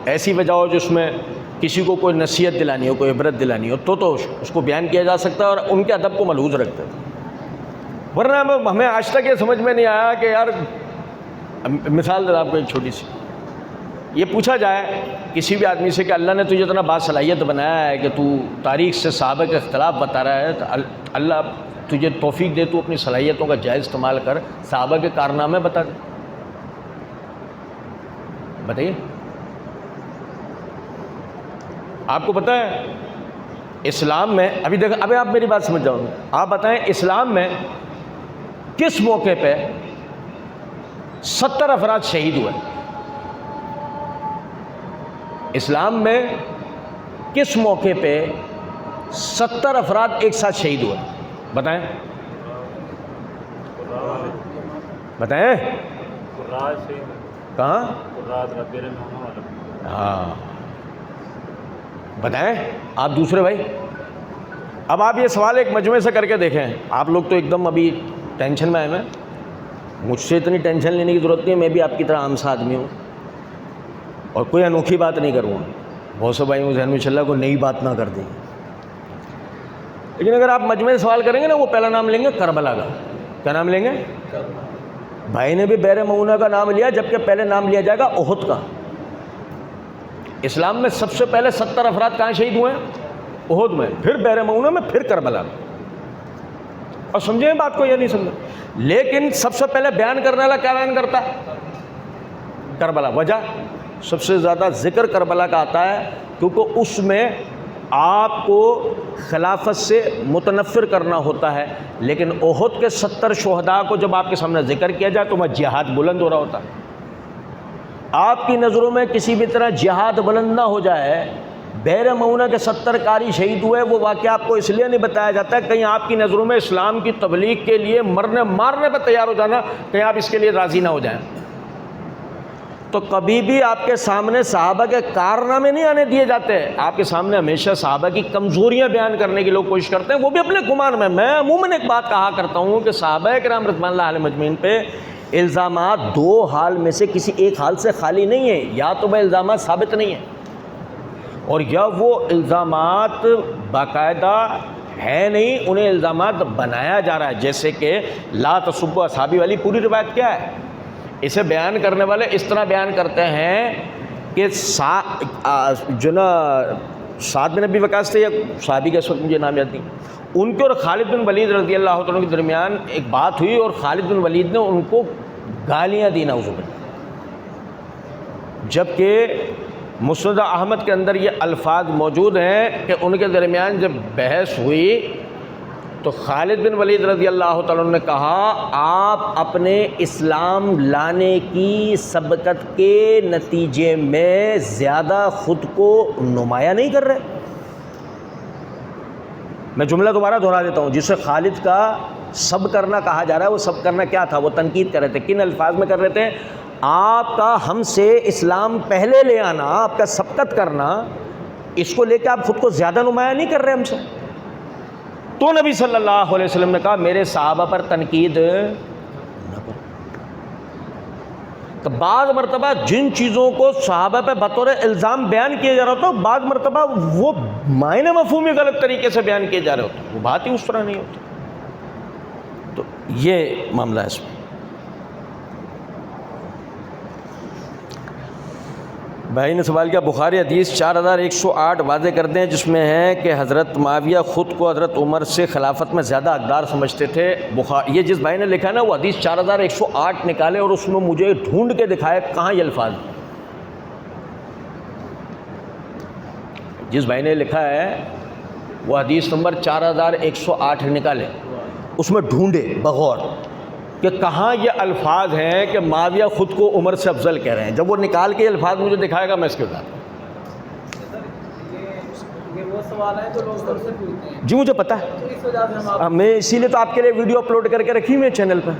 ایسی وجہ ہو جس میں کسی کو کوئی نصیحت دلانی ہو، کوئی عبرت دلانی ہو، تو اس کو بیان کیا جا سکتا ہے اور ان کے ادب کو ملحوظ رکھتے ہیں۔ ورنہ ہمیں آج تک یہ سمجھ میں نہیں آیا کہ یار، مثال دے آپ کو ایک چھوٹی سی، یہ پوچھا جائے کسی بھی آدمی سے کہ اللہ نے تجھے اتنا باصلاحیت بنایا ہے کہ تو تاریخ سے صحابہ کے اختلاف بتا رہا ہے، تو اللہ تجھے توفیق دے تو اپنی صلاحیتوں کا جائز استعمال کر صحابہ کے کارنامے بتا دے، بتائیے۔ آپ کو پتہ ہے اسلام میں، ابھی آپ میری بات سمجھ جاؤ گے، آپ بتائیں اسلام میں کس موقع پہ 70 افراد شہید ہوئے؟ اسلام میں کس موقع پہ 70 افراد ایک ساتھ شہید ہوئے؟ بتائیں بتائیں کہاں؟ ہاں بتائیں آپ دوسرے بھائی۔ اب آپ یہ سوال ایک مجموعے سے کر کے دیکھیں، آپ لوگ تو ایک دم ابھی ٹینشن میں آئے ہیں، مجھ سے اتنی ٹینشن لینے کی ضرورت نہیں ہے، میں بھی آپ کی طرح عام سا آدمی ہوں اور کوئی انوکھی بات نہیں کروں گا، بہت سے بھائیوں ذہن میں چل رہا کوئی نئی بات نہ کر دیں، لیکن اگر آپ مجموعے سے سوال کریں گے نا، وہ پہلا نام لیں گے کربلا کا۔ کیا نام لیں گے؟ بھائی نے بھی بیر معونہ کا نام لیا، جبکہ پہلے نام لیا جائے گا احد کا۔ اسلام میں سب سے پہلے 70 افراد کہاں شہید ہوئے ہیں؟ احد میں، پھر بیر معونہ میں، پھر کربلا میں۔ اور سمجھیں بات کو یا نہیں سمجھیں؟ لیکن سب سے پہلے بیان کرنے والا کیا بیان کرتا ہے؟ کربلا۔ وجہ سب سے زیادہ ذکر کربلا کا آتا ہے کیونکہ اس میں آپ کو خلافت سے متنفر کرنا ہوتا ہے، لیکن احد کے 70 شہداء کو جب آپ کے سامنے ذکر کیا جائے تو وہ جہاد بلند ہو رہا ہوتا ہے۔ آپ کی نظروں میں کسی بھی طرح جہاد بلند نہ ہو جائے، بیر معونہ کے 70 قاری شہید ہوئے، وہ واقعہ آپ کو اس لیے نہیں بتایا جاتا کہیں آپ کی نظروں میں اسلام کی تبلیغ کے لیے مرنے مارنے پر تیار ہو جانا، کہیں آپ اس کے لیے راضی نہ ہو جائیں۔ تو کبھی بھی آپ کے سامنے صحابہ کے کارنامے نہیں آنے دیے جاتے، آپ کے سامنے ہمیشہ صحابہ کی کمزوریاں بیان کرنے کی لوگ کوشش کرتے ہیں، وہ بھی اپنے گمان میں۔ میں عموماً ایک بات کہا کرتا ہوں کہ صحابہ کرام رضوان اللہ علیہم اجمعین پہ الزامات دو حال میں سے کسی ایک حال سے خالی نہیں ہیں، یا تو وہ الزامات ثابت نہیں ہیں اور یا وہ الزامات باقاعدہ ہے نہیں، انہیں الزامات بنایا جا رہا ہے، جیسے کہ لا تسبوا اصحابی والی پوری روایت کیا ہے؟ اسے بیان کرنے والے اس طرح بیان کرتے ہیں کہ جو نا سعد بن ابی وقاص تھے، یا صحابی کا اس وقت مجھے نام یاد نہیں، ان کے اور خالد بن ولید رضی اللہ تعالیٰ کے درمیان ایک بات ہوئی اور خالد بن ولید نے ان کو گالیاں دی نعوذ باللہ، جبکہ مسند احمد کے اندر یہ الفاظ موجود ہیں کہ ان کے درمیان جب بحث ہوئی تو خالد بن ولید رضی اللہ تعالیٰ عنہ نے کہا آپ اپنے اسلام لانے کی سبقت کے نتیجے میں زیادہ خود کو نمایاں نہیں کر رہے۔ میں جملہ دوبارہ دہرا دیتا ہوں، جسے خالد کا سب کرنا کہا جا رہا ہے، وہ سب کرنا کیا تھا؟ وہ تنقید کر رہے تھے، کن الفاظ میں کر رہے تھے؟ آپ کا ہم سے اسلام پہلے لے آنا، آپ کا سبقت کرنا، اس کو لے کے آپ خود کو زیادہ نمایاں نہیں کر رہے ہم سے۔ تو نبی صلی اللہ علیہ وسلم نے کہا میرے صحابہ پر تنقید نہ کرو۔ تو بعض مرتبہ جن چیزوں کو صحابہ پہ بطور الزام بیان کیا جا رہا ہوتا ہے، بعض مرتبہ وہ معنی مفہومی غلط طریقے سے بیان کیے جا رہے ہوتے ہیں، وہ بات ہی اس طرح نہیں ہوتی۔ تو یہ معاملہ ہے اس میں۔ بھائی نے سوال کیا بخاری حدیث 4108 واضح کر دیں جس میں ہے کہ حضرت معاویہ خود کو حضرت عمر سے خلافت میں زیادہ حقدار سمجھتے تھے. یہ جس بھائی نے لکھا نا وہ حدیث 4108 نکالے اور اس میں مجھے ڈھونڈ کے دکھائے کہاں یہ الفاظ. جس بھائی نے لکھا ہے وہ حدیث نمبر 4108 نکالے, اس میں ڈھونڈے بغور کہ کہاں یہ الفاظ ہیں کہ معاویہ خود کو عمر سے افضل کہہ رہے ہیں. جب وہ نکال کے یہ الفاظ مجھے دکھائے گا میں اس کے بتاتا ہوں. یہ وہ سوال ہے جو لوگ سے پوچھتے ہیں. جی مجھے پتہ ہے, اس وجہ سے ہم میں اسی لیے تو آپ کے لیے ویڈیو اپلوڈ کر کے رکھی ہوئی ہے چینل پہ.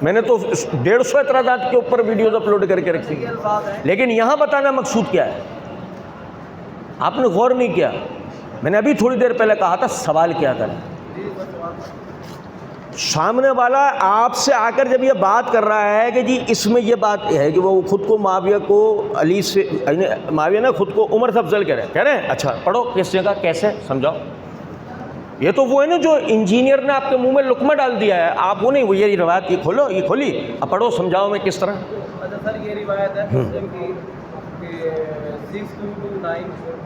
میں نے تو 150 اعتراضات کے اوپر ویڈیوز اپلوڈ کر کے رکھی, یہ الفاظ ہیں. لیکن یہاں بتانا مقصود کیا ہے آپ نے غور نہیں کیا. میں نے ابھی تھوڑی دیر پہلے کہا تھا سوال کیا کریں. سامنے والا آپ سے آ کر جب یہ بات کر رہا ہے کہ جی اس میں یہ بات ہے کہ وہ خود کو معاویہ کو علی سے معاویہ نے خود کو عمر سے افضل کہہ رہے ہیں. اچھا پڑھو کس جگہ کیسے سمجھاؤ. یہ تو وہ ہے نا جو انجینئر نے آپ کے منہ میں لقمہ ڈال دیا ہے, آپ وہ نہیں, وہ یہ روایت یہ کھولو یہ کھولی اب پڑھو سمجھاؤ میں کس طرح. اچھا سر یہ روایت ہے مسلم کی کہ 6229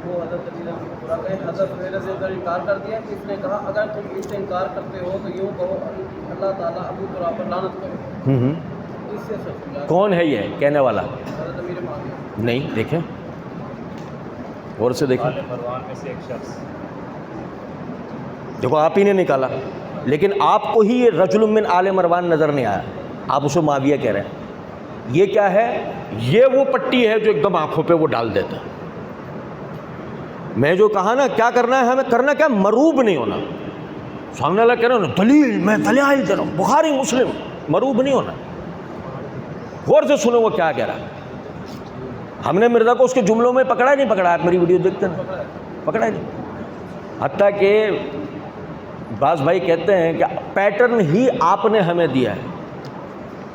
وہ حضرت علی حضرت میرے سے انکار کر دیا کہ اس نے کہا اگر تم اس سے انکار کرتے ہو تو یوں کہو اللہ تعالیٰ ابو تراب پر لعنت کرے. اس سے سب کون ہے یہ کہنے والا؟ حضرت امیر معاویہ. نہیں دیکھیں غور سے دیکھیں. آل مروان میں سے ایک شخص. دیکھو آپ ہی نے نکالا, لیکن آپ کو ہی یہ رجل من آل مروان نظر نہیں آیا, آپ اسے معاویہ کہہ رہے ہیں. یہ کیا ہے؟ یہ وہ پٹی ہے جو ایک دم آنکھوں پہ وہ ڈال دیتا ہے. میں جو کہا نا کیا کرنا ہے ہمیں, کرنا کیا, مروب نہیں ہونا. سامنے والا کہہ رہا ہوں دلیل میں دلائل دے رہا ہوں بخاری مسلم, مروب نہیں ہونا. غور سے سنو وہ کیا کہہ رہا ہے. ہم نے مرزا کو اس کے جملوں میں پکڑا نہیں پکڑا, آپ میری ویڈیو دیکھتے ہیں پکڑا نہیں. حتیٰ کہ بعض بھائی کہتے ہیں کہ پیٹرن ہی آپ نے ہمیں دیا ہے,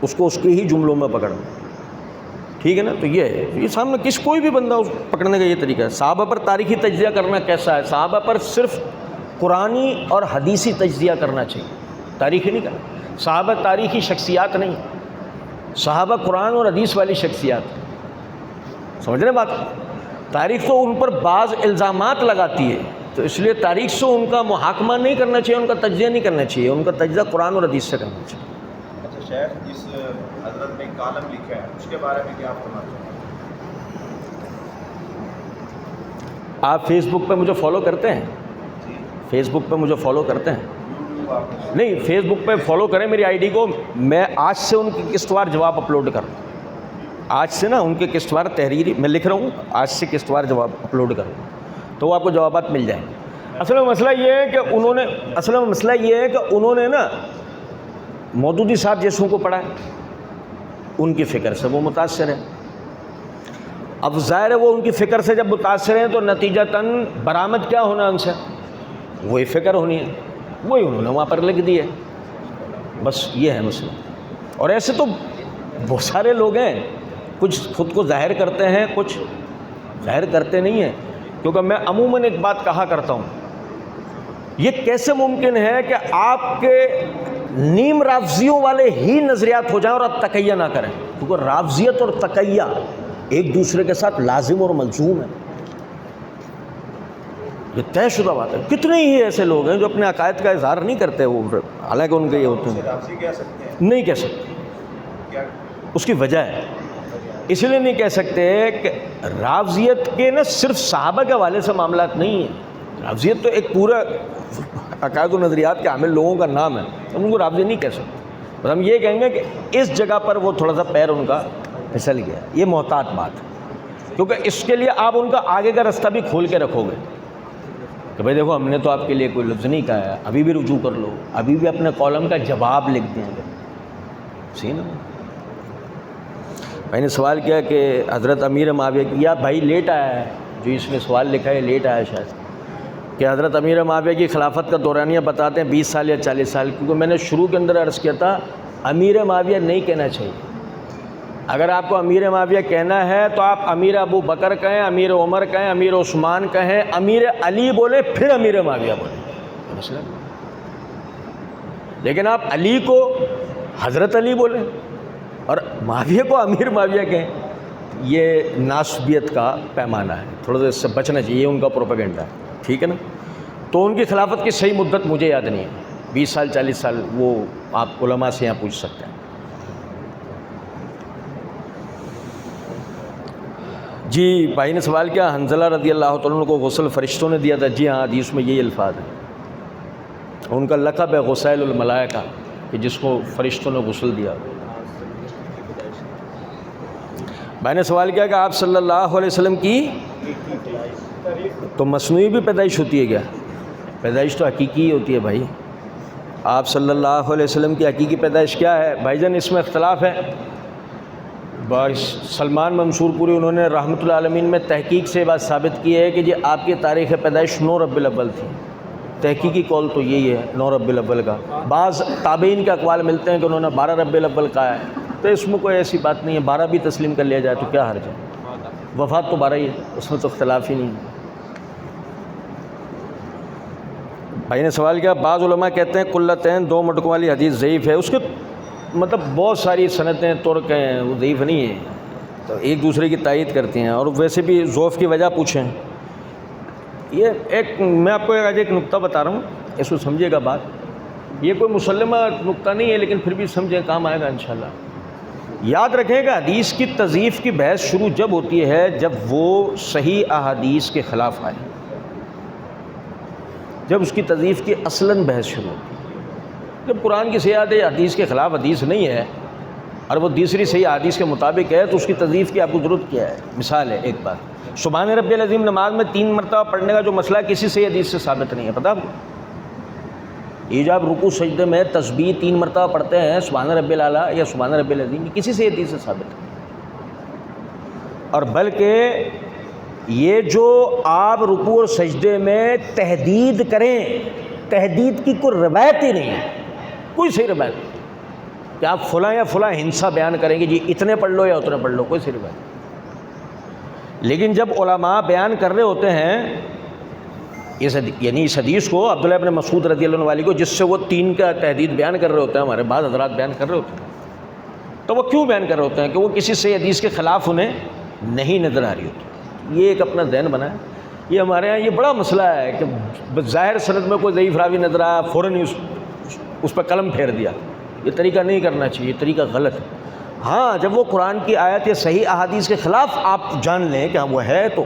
اس کو اس کے ہی جملوں میں پکڑنا. ٹھیک ہے نا. تو یہ سامنے کس کوئی بھی بندہ اس پکڑنے کا یہ طریقہ ہے. صحابہ پر تاریخی تجزیہ کرنا کیسا ہے؟ صحابہ پر صرف قرآنی اور حدیثی تجزیہ کرنا چاہیے, تاریخی نہیں کرنا. صحابہ تاریخی شخصیات نہیں, صحابہ قرآن اور حدیث والی شخصیات. سمجھ رہے بات؟ تاریخ تو ان پر بعض الزامات لگاتی ہے, تو اس لیے تاریخ سے ان کا محاکمہ نہیں کرنا چاہیے, ان کا تجزیہ نہیں کرنا چاہیے, ان کا تجزیہ قرآن اور حدیث سے کرنا چاہیے. اچھا شیخ, جس حضرت نے کالم لکھا ہے اس کے بارے میں کیا فرمانا چاہتے ہیں؟ آپ فیس بک پہ مجھے فالو کرتے ہیں؟ جی. فیس بک پہ مجھے فالو کرتے ہیں؟ یوٹیوب آپ نے نہیں, فیس بک پہ فالو کریں میری آئی ڈی کو. میں آج سے ان کی قسط وار جواب اپلوڈ کر رہا ہوں. آج سے نا ان کے قسط وار تحریری میں لکھ رہا ہوں, آج سے قسط وار جواب اپلوڈ کر رہا ہوں, تو وہ آپ کو جوابات مل جائیں گے. اصل میں مسئلہ یہ ہے کہ انہوں نے نا مودودی صاحب جیسوں کو پڑھا ہے, ان کی فکر سے وہ متاثر ہیں. اب ظاہر ہے وہ ان کی فکر سے جب متاثر ہیں تو نتیجتاً برآمد کیا ہونا ان سے, وہی فکر ہونی ہے, وہی انہوں نے وہاں پر لکھ دی ہے. بس یہ ہے مسئلہ. اور ایسے تو بہت سارے لوگ ہیں, کچھ خود کو ظاہر کرتے ہیں, کچھ ظاہر کرتے نہیں ہیں. کیونکہ میں عموماً ایک بات کہا کرتا ہوں, یہ کیسے ممکن ہے کہ آپ کے نیم رافضیوں والے ہی نظریات ہو جائیں اور آپ تقیہ نہ کریں, کیونکہ رافضیت اور تقیہ ایک دوسرے کے ساتھ لازم اور ملزوم ہے. یہ طے شدہ بات ہے. کتنے ہی ایسے لوگ ہیں جو اپنے عقائد کا اظہار نہیں کرتے, وہ حالانکہ ان کے یہ ہوتے ہیں. رافضی کہہ سکتے ہیں؟ نہیں کہہ سکتے. کیا اس کی وجہ ہے, اس لیے نہیں کہہ سکتے کہ رافضیت کے نا صرف صحابہ کے حوالے سے معاملات نہیں ہیں. رافضیت تو ایک پورا عقائد و نظریات کے حامل لوگوں کا نام ہے, ہم ان کو رافضی نہیں کہہ سکتے. بس ہم یہ کہیں گے کہ اس جگہ پر وہ تھوڑا سا پیر ان کا پھسل گیا. یہ محتاط بات ہے, کیونکہ اس کے لیے آپ ان کا آگے کا راستہ بھی کھول کے رکھو گے کہ بھائی دیکھو ہم نے تو آپ کے لیے کوئی لفظ نہیں کہا ہے, ابھی بھی رجوع کر لو, ابھی بھی اپنے کالم کا جواب لکھ دیں گے. صحیح نا. میں نے سوال کیا کہ حضرت امیر معاویہ کیا, بھائی لیٹ آیا ہے جو اس نے سوال لکھا ہے, لیٹ آیا شاید, کہ حضرت امیر معاویہ کی خلافت کا دورانیہ بتاتے ہیں 20 سال یا 40 سال. کیونکہ میں نے شروع کے اندر عرض کیا تھا امیر معاویہ نہیں کہنا چاہیے. اگر آپ کو امیر معاویہ کہنا ہے تو آپ امیر ابو بکر کہیں, امیر عمر کہیں, امیر عثمان کہیں, امیر علی بولے, پھر امیر معاویہ بولے. مسئلہ. لیکن آپ علی کو حضرت علی بولیں اور معاویہ کو امیر معاویہ کہیں, یہ ناسبیت کا پیمانہ ہے، تھوڑا سا اس سے بچنا چاہیے، ان کا پروپیگنڈا ہے، ٹھیک ہے نا. تو ان کی خلافت کی صحیح مدت مجھے یاد نہیں ہے، 20 سال 40 سال، وہ آپ علماء سے یہاں پوچھ سکتے ہیں. جی بھائی نے سوال کیا حنظلہ رضی اللہ تعالیٰ عنہ کو غسل فرشتوں نے دیا تھا؟ جی ہاں، حدیث میں یہی الفاظ ہیں. ان کا لقب ہے غسیل الملائکہ، کہ جس کو فرشتوں نے غسل دیا. بھائی نے سوال کیا کہ آپ صلی اللہ علیہ وسلم کی تو مصنوعی بھی پیدائش ہوتی ہے کیا؟ پیدائش تو حقیقی ہی ہوتی ہے بھائی. آپ صلی اللہ علیہ وسلم کی حقیقی پیدائش کیا ہے بھائی جان؟ اس میں اختلاف ہے. سلمان منصور پوری انہوں نے رحمۃ اللہ عالمین میں تحقیق سے بات ثابت کی ہے کہ جی آپ کی تاریخ پیدائش 9 ربیع الاول تھی. تحقیقی قول تو یہی ہے 9 ربیع الاول کا. بعض تابعین کے اقوال ملتے ہیں کہ انہوں نے 12 ربیع الاول کہا ہے، تو اس میں کوئی ایسی بات نہیں ہے، 12 بھی تسلیم کر لیا جائے تو کیا حرج ہے. وفات تو 12 ہی ہے، اس میں تو اختلاف ہی نہیں ہے. بھائی نے سوال کیا بعض علماء کہتے ہیں قلتین 2 مٹکوں والی حدیث ضعیف ہے. اس کے مطلب بہت ساری سندیں ترک ہیں، وہ ضعیف نہیں ہے، تو ایک دوسرے کی تائید کرتی ہیں. اور ویسے بھی ضعف کی وجہ پوچھیں. یہ ایک میں آپ کو ایک نقطہ بتا رہا ہوں، اس کو سمجھیے گا بات. یہ کوئی مسلمہ نقطہ نہیں ہے، لیکن پھر بھی سمجھیں، کام آئے گا انشاءاللہ. یاد رکھیں کہ حدیث کی تضعیف کی بحث شروع جب ہوتی ہے جب وہ صحیح احادیث کے خلاف آئے، جب اس کی تضعیف کی اصلاً بحث شروع ہوتی ہے. جب قرآن کی صحیح حدیث کے خلاف حدیث نہیں ہے اور وہ دوسری صحیح حدیث کے مطابق ہے، تو اس کی تضعیف کی آپ کو ضرورت کیا ہے؟ مثال ہے ایک بات، سبحان ربی العظیم نماز میں 3 مرتبہ پڑھنے کا جو مسئلہ کسی صحیح حدیث سے ثابت نہیں ہے. پتہ آپ کو یہ جو آپ رکوع سجدے میں تسبیح 3 مرتبہ پڑھتے ہیں سبحان ربی الاعلیٰ یا سبحان ربی العظیم، یہ کسی صحیح حدیث سے ثابت نہیں. اور بلکہ یہ جو آپ رکوع اور سجدے میں تحدید کریں، تحدید کی کوئی روایت ہی نہیں ہے، کوئی صحیح روایت نہیں کہ آپ فلاں یا فلاں ہنسا بیان کریں گے جی اتنے پڑھ لو یا اتنے پڑھ لو، کوئی صحیح روایت نہیں. لیکن جب علماء بیان کر رہے ہوتے ہیں یعنی اس حدیث کو، عبداللہ ابن مسعود رضی اللہ عنہ والی کو، جس سے وہ 3 کا تحدید بیان کر رہے ہوتے ہیں، ہمارے بعض حضرات بیان کر رہے ہوتے ہیں، تو وہ کیوں بیان کر رہے ہوتے ہیں؟ کہ وہ کسی صحیح حدیث کے خلاف انہیں نہیں نظر آ رہی ہوتی. یہ ایک اپنا ذہن بنا ہے. یہ ہمارے ہاں یہ بڑا مسئلہ ہے کہ ظاہر سند میں کوئی ضعیف راوی نظر آیا فوراً اس پہ قلم پھیر دیا. یہ طریقہ نہیں کرنا چاہیے، یہ طریقہ غلط ہے. ہاں جب وہ قرآن کی آیت یا صحیح احادیث کے خلاف آپ جان لیں کہ وہ ہے تو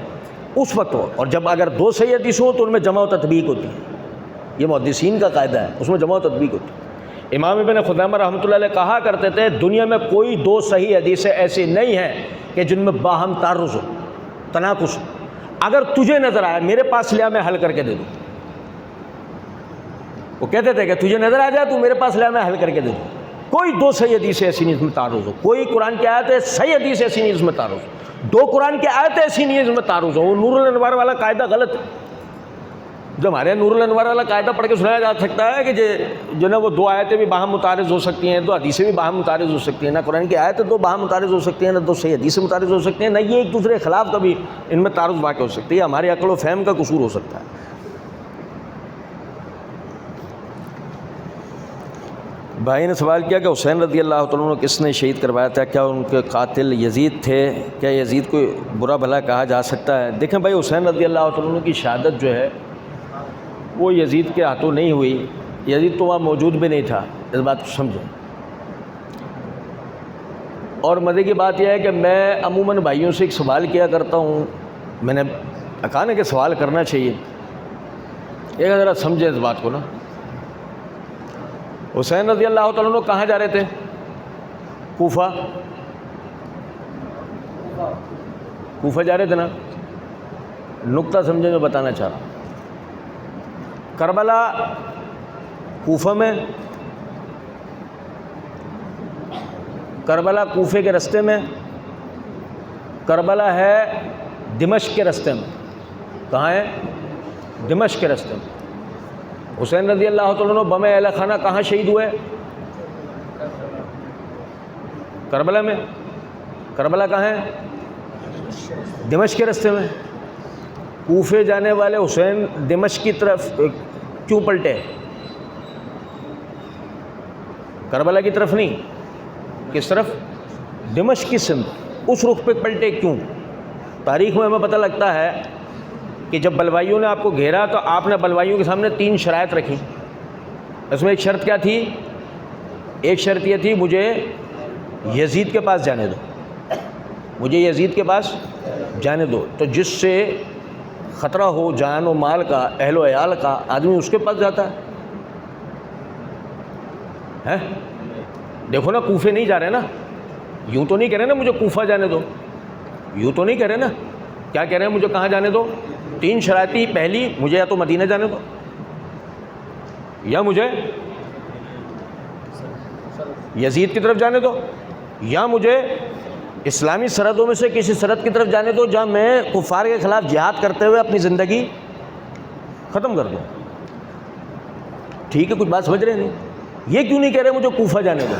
اس وقت ہو. اور جب اگر 2 صحیح حدیث ہو تو ان میں جمع و تطبیق ہوتی ہے. یہ محدثین کا قاعدہ ہے، اس میں جمع و تطبیق ہوتی ہے. امام ابن خزیمہ رحمۃ اللہ علیہ کہا کرتے تھے دنیا میں کوئی 2 صحیح حدیثیں ایسی نہیں ہیں کہ جن میں باہم تعارض ہو، تناقض ہو. اگر تجھے نظر آیا میرے پاس لیا، میں حل کر کے دے دوں. وہ کہتے تھے کہ تجھے نظر آ جائے تو میرے پاس لیا، میں حل کر کے دے دوں. کوئی 2 صحیح حدیث ایسی نہیں جس میں تعارض ہو، کوئی قرآن کی آیت ہے صحیح حدیث ایسی نہیں جس میں تعارض ہو، 2 قرآن کی آیت ایسی نہیں ہے جس میں تعارض ہو. وہ نور الانوار والا قاعدہ غلط ہے. جو ہمارے نور الانوار والا قاعدہ پڑھ کے سنایا جا سکتا ہے کہ جو نا وہ 2 آیتیں بھی باہم متعارض ہو سکتی ہیں، 2 حدیثیں بھی باہم متعارض ہو سکتی ہیں. نہ قرآن کی آیتیں 2 باہم متعارض ہو سکتی ہیں، نہ 2 صحیح حدیثیں متعارض ہو سکتی ہیں، نہ یہ ایک دوسرے کے خلاف کبھی ان میں تعارض واقع ہو سکتی ہے. ہماری عقل و فہم کا قصور ہو سکتا ہے. بھائی نے سوال کیا کہ حسین رضی اللہ تعالیٰ عنہ کس نے شہید کروایا تھا؟ کیا ان کے قاتل یزید تھے؟ کیا یزید کو برا بھلا کہا جا سکتا ہے؟ دیکھیں بھائی، حسین رضی اللہ تعالیٰ عنہ کی شہادت جو ہے وہ یزید کے ہاتھوں نہیں ہوئی. یزید تو وہاں موجود بھی نہیں تھا، اس بات کو سمجھیں. اور مزے کی بات یہ ہے کہ میں عموماً بھائیوں سے ایک سوال کیا کرتا ہوں، میں نے کہا نا کہ سوال کرنا چاہیے. ایک ذرا سمجھے اس بات کو نا. حسین رضی اللہ تعالیٰ عنہ کہاں جا رہے تھے؟ کوفہ. کوفہ جا رہے تھے نا. نقطہ سمجھے میں بتانا چاہ رہا ہوں. کربلا کوفہ میں، کربلا کوفے کے رستے میں، کربلا ہے دمشق کے رستے میں. کہاں ہے؟ دمشق کے رستے میں. حسین رضی اللہ تعالیٰ عنہ بم اہل خانہ کہاں شہید ہوئے؟ کربلا میں. کربلا کہاں ہے؟ دمشق کے رستے میں. کوفے جانے والے حسین دمشق کی طرف کیوں پلٹے؟ کربلا کی طرف نہیں، کس طرف؟ دمشق کی سمت. اس رخ پہ پلٹے کیوں؟ تاریخ میں ہمیں پتہ لگتا ہے کہ جب بلوائیوں نے آپ کو گھیرا تو آپ نے بلوائیوں کے سامنے 3 شرائط رکھی. اس میں ایک شرط کیا تھی؟ ایک شرط یہ تھی مجھے یزید کے پاس جانے دو، مجھے یزید کے پاس جانے دو. تو جس سے خطرہ ہو جان و مال کا، اہل و عیال کا، آدمی اس کے پاس جاتا ہے. دیکھو نا، کوفے نہیں جا رہے نا، یوں تو نہیں کہہ رہے نا مجھے کوفہ جانے دو، یوں تو نہیں کہہ رہے نا. کیا کہہ رہے ہیں؟ مجھے کہاں جانے دو؟ 3 شرائطی. پہلی، مجھے یا تو مدینہ جانے دو، یا مجھے یزید کی طرف جانے دو، یا مجھے اسلامی سرحدوں میں سے کسی سرحد کی طرف جانے دو جہاں میں کفار کے خلاف جہاد کرتے ہوئے اپنی زندگی ختم کر دوں. ٹھیک ہے، کچھ بات سمجھ رہے نہیں؟ یہ کیوں نہیں کہہ رہے مجھے کوفہ جانے دو؟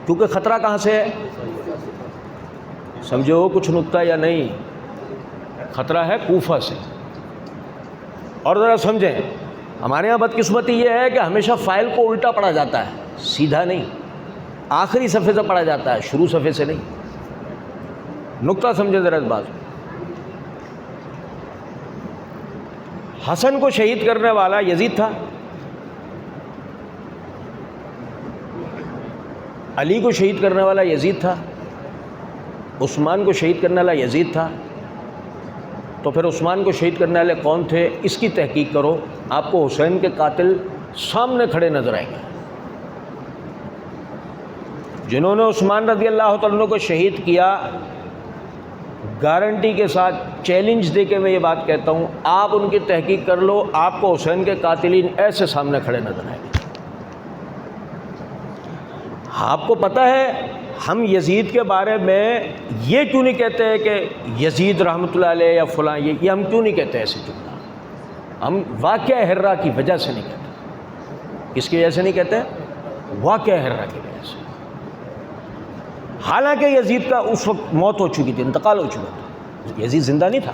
کیونکہ خطرہ کہاں سے ہے؟ سمجھو کچھ نکتہ یا نہیں؟ خطرہ ہے کوفہ سے. اور ذرا سمجھیں، ہمارے یہاں بدقسمتی یہ ہے کہ ہمیشہ فائل کو الٹا پڑھا جاتا ہے، سیدھا نہیں. آخری صفحے سے پڑھا جاتا ہے، شروع صفحے سے نہیں. نکتہ سمجھیں ذرا اس بات. حسن کو شہید کرنے والا یزید تھا، علی کو شہید کرنے والا یزید تھا، عثمان کو شہید کرنے والا یزید تھا. تو پھر عثمان کو شہید کرنے والے کون تھے؟ اس کی تحقیق کرو، آپ کو حسین کے قاتل سامنے کھڑے نظر آئیں گے. جنہوں نے عثمان رضی اللہ تعالیٰ عنہ کو شہید کیا، گارنٹی کے ساتھ چیلنج دے کے میں یہ بات کہتا ہوں، آپ ان کی تحقیق کر لو، آپ کو حسین کے قاتلین ایسے سامنے کھڑے نظر آئیں گے. آپ کو پتہ ہے ہم یزید کے بارے میں یہ کیوں نہیں کہتے کہ یزید رحمۃ اللہ علیہ یا فلاں، یہ ہم کیوں نہیں کہتے ایسے جملہ؟ ہم واقعہ حرہ کی وجہ سے نہیں کہتے. کس کی وجہ سے نہیں کہتے؟ واقعہ حرہ کی وجہ سے. حالانکہ یزید کا اس وقت موت ہو چکی تھی، انتقال ہو چکا تھا، یزید زندہ نہیں تھا.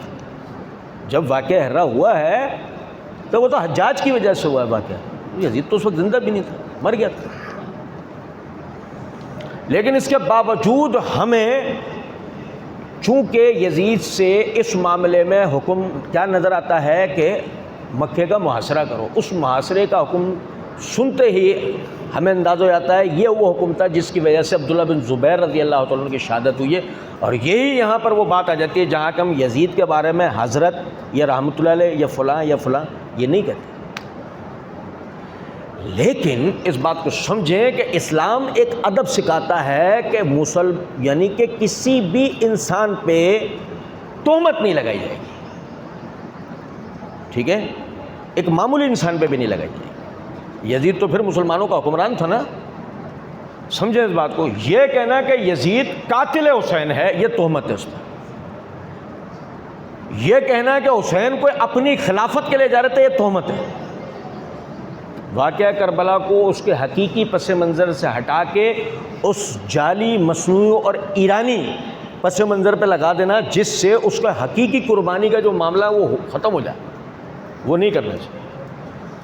جب واقعہ حرہ ہوا ہے تو وہ تو حجاج کی وجہ سے ہوا ہے واقعہ. یزید تو اس وقت زندہ بھی نہیں تھا، مر گیا تھا. لیکن اس کے باوجود ہمیں چونکہ یزید سے اس معاملے میں حکم کیا نظر آتا ہے کہ مکے کا محاصرہ کرو، اس محاصرے کا حکم سنتے ہی ہمیں انداز ہو جاتا ہے یہ وہ حکم تھا جس کی وجہ سے عبداللہ بن زبیر رضی اللہ تعالیٰ عنہ کی شہادت ہوئی ہے. اور یہی یہاں پر وہ بات آ جاتی ہے جہاں کہ ہم یزید کے بارے میں حضرت یا رحمۃ اللہ علیہ یا فلاں یہ نہیں کہتے. لیکن اس بات کو سمجھیں کہ اسلام ایک ادب سکھاتا ہے کہ یعنی کہ کسی بھی انسان پہ تہمت نہیں لگائی جائے گی. ٹھیک ہے، ایک معمولی انسان پہ بھی نہیں لگائی جائے گی. یزید تو پھر مسلمانوں کا حکمران تھا نا. سمجھیں اس بات کو. یہ کہنا کہ یزید قاتل حسین ہے، یہ تہمت ہے اس پر. یہ کہنا کہ حسین کو اپنی خلافت کے لیے جا رہے تھے، یہ تہمت ہے. واقعہ کربلا کو اس کے حقیقی پس منظر سے ہٹا کے اس جعلی، مصنوعی اور ایرانی پس منظر پہ لگا دینا جس سے اس کا حقیقی قربانی کا جو معاملہ ہے وہ ختم ہو جائے، وہ نہیں کرنا چاہیے.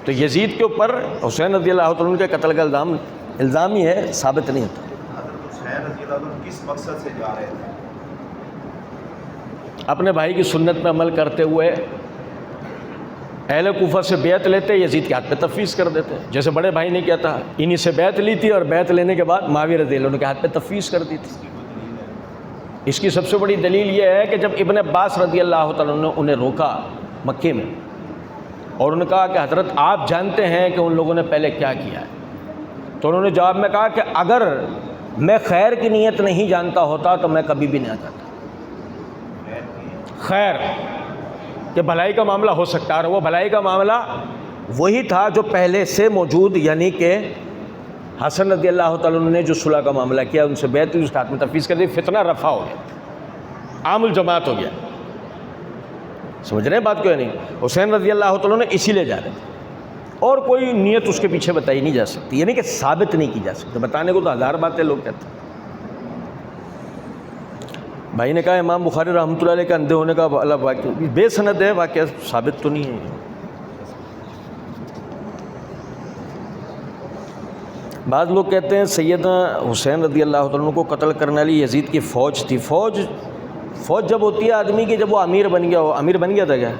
تو یزید کے اوپر حسین رضی اللہ عنہ کے قتل کا الزام ہی ہے، ثابت نہیں ہوتا. حضرت حسین رضی اللہ عنہ کس مقصد سے جا رہے تھے؟ اپنے بھائی کی سنت پہ عمل کرتے ہوئے اہل کوفہ سے بیعت لیتے، یزید کے ہاتھ پہ تفویض کر دیتے، جیسے بڑے بھائی نے کیا تھا. انہی سے بیعت لی تھی اور بیعت لینے کے بعد معاویہ رضی اللہ عنہ کے ہاتھ پہ تفویض کر دی تھی. اس کی سب سے بڑی دلیل یہ ہے کہ جب ابن عباس رضی اللہ تعالیٰ نے انہیں روکا مکے میں اور انہوں نے کہا کہ حضرت آپ جانتے ہیں کہ ان لوگوں نے پہلے کیا کیا ہے، تو انہوں نے جواب میں کہا کہ اگر میں خیر کی نیت نہیں جانتا ہوتا تو میں کبھی بھی نہیں آ جاتا. خیر کہ بھلائی کا معاملہ ہو سکتا ہے، اور وہ بھلائی کا معاملہ وہی تھا جو پہلے سے موجود، یعنی کہ حسن رضی اللہ تعالیٰ عنہ نے جو صلح کا معاملہ کیا، ان سے بیعت اس ہاتھ میں تفویض کر دی، فتنہ رفع ہو گیا، عام الجماعت ہو گیا. سمجھ رہے ہیں بات کیوں نہیں؟ حسین رضی اللہ تعالیٰ عنہ اسی لیے جا رہے تھے اور کوئی نیت اس کے پیچھے بتائی نہیں جا سکتی، یعنی کہ ثابت نہیں کی جا سکتی. بتانے کو تو ہزار باتیں لوگ کہتے ہیں. بھائی نے کہا امام بخاری رحمۃ اللہ علیہ کا اندھے ہونے کا الگ واقعہ بے سند ہے، واقعہ ثابت تو نہیں ہے. بعض لوگ کہتے ہیں سیدنا حسین رضی اللہ تعالیٰ عنہ کو قتل کرنے والی یزید کی فوج تھی. فوج جب ہوتی ہے آدمی کی جب وہ امیر بن گیا ہو. امیر بن گیا تھا کیا؟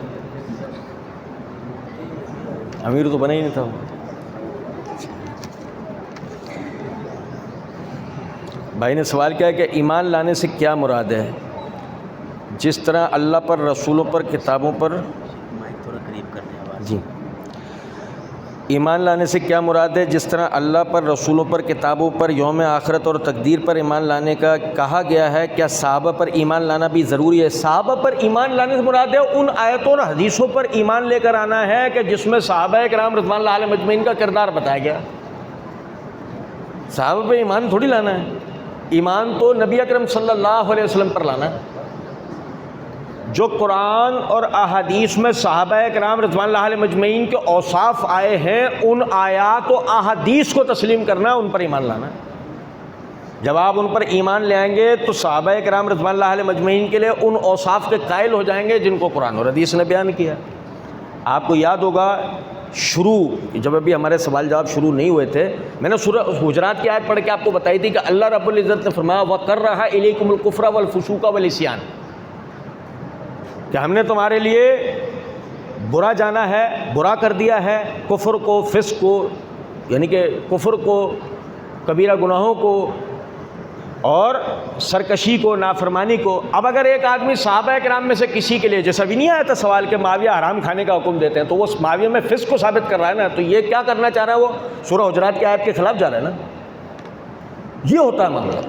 امیر تو بنا ہی نہیں تھا. بھائی نے سوال کیا کہ ایمان لانے سے کیا مراد ہے؟ جس طرح اللہ پر، رسولوں پر، کتابوں پر، جی ایمان لانے سے کیا مراد ہے؟ جس طرح اللہ پر، رسولوں پر، کتابوں پر، یوم آخرت اور تقدیر پر ایمان لانے کا کہا گیا ہے، کیا صحابہ پر ایمان لانا بھی ضروری ہے؟ صحابہ پر ایمان لانے سے مراد ہے ان آیتوں اور حدیثوں پر ایمان لے کر آنا ہے کہ جس میں صحابہ کرام رضوان اللہ علیہم اجمعین کا کردار بتایا گیا. صحابہ پہ ایمان تھوڑی لانا ہے. ایمان تو نبی اکرم صلی اللہ علیہ وسلم پر لانا ہے. جو قرآن اور احادیث میں صحابہ کرام رضوان اللہ علیہم اجمعین کے اوصاف آئے ہیں ان آیات و احادیث کو تسلیم کرنا، ان پر ایمان لانا. جب آپ ان پر ایمان لے آئیں گے تو صحابہ کرام رضوان اللہ علیہم اجمعین کے لیے ان اوصاف کے قائل ہو جائیں گے جن کو قرآن اور حدیث نے بیان کیا. آپ کو یاد ہوگا جب ابھی ہمارے سوال جواب شروع نہیں ہوئے تھے، میں نے سورہ حجرات کی آیت پڑھ کے آپ کو بتائی تھی کہ اللہ رب العزت نے فرمایا وَقَرَّهَ إِلَيْكُمُ الْكُفْرَ وَالْفُسُوقَ وَالْعِصْيَانَ، کہ ہم نے تمہارے لیے برا جانا ہے، برا کر دیا ہے، کفر کو، فسق کو، یعنی کہ کفر کو، کبیرہ گناہوں کو اور سرکشی کو، نافرمانی کو. اب اگر ایک آدمی صحابہ کرام میں سے کسی کے لیے، جیسا بھی نہیں آیا تھا سوال کہ معاویہ حرام کھانے کا حکم دیتے ہیں، تو وہ معاویہ میں فسق کو ثابت کر رہا ہے نا، تو یہ کیا کرنا چاہ رہا ہے؟ وہ سورہ حجرات کی آیت کے خلاف جا رہا ہے نا. یہ ہوتا ہے معاملہ.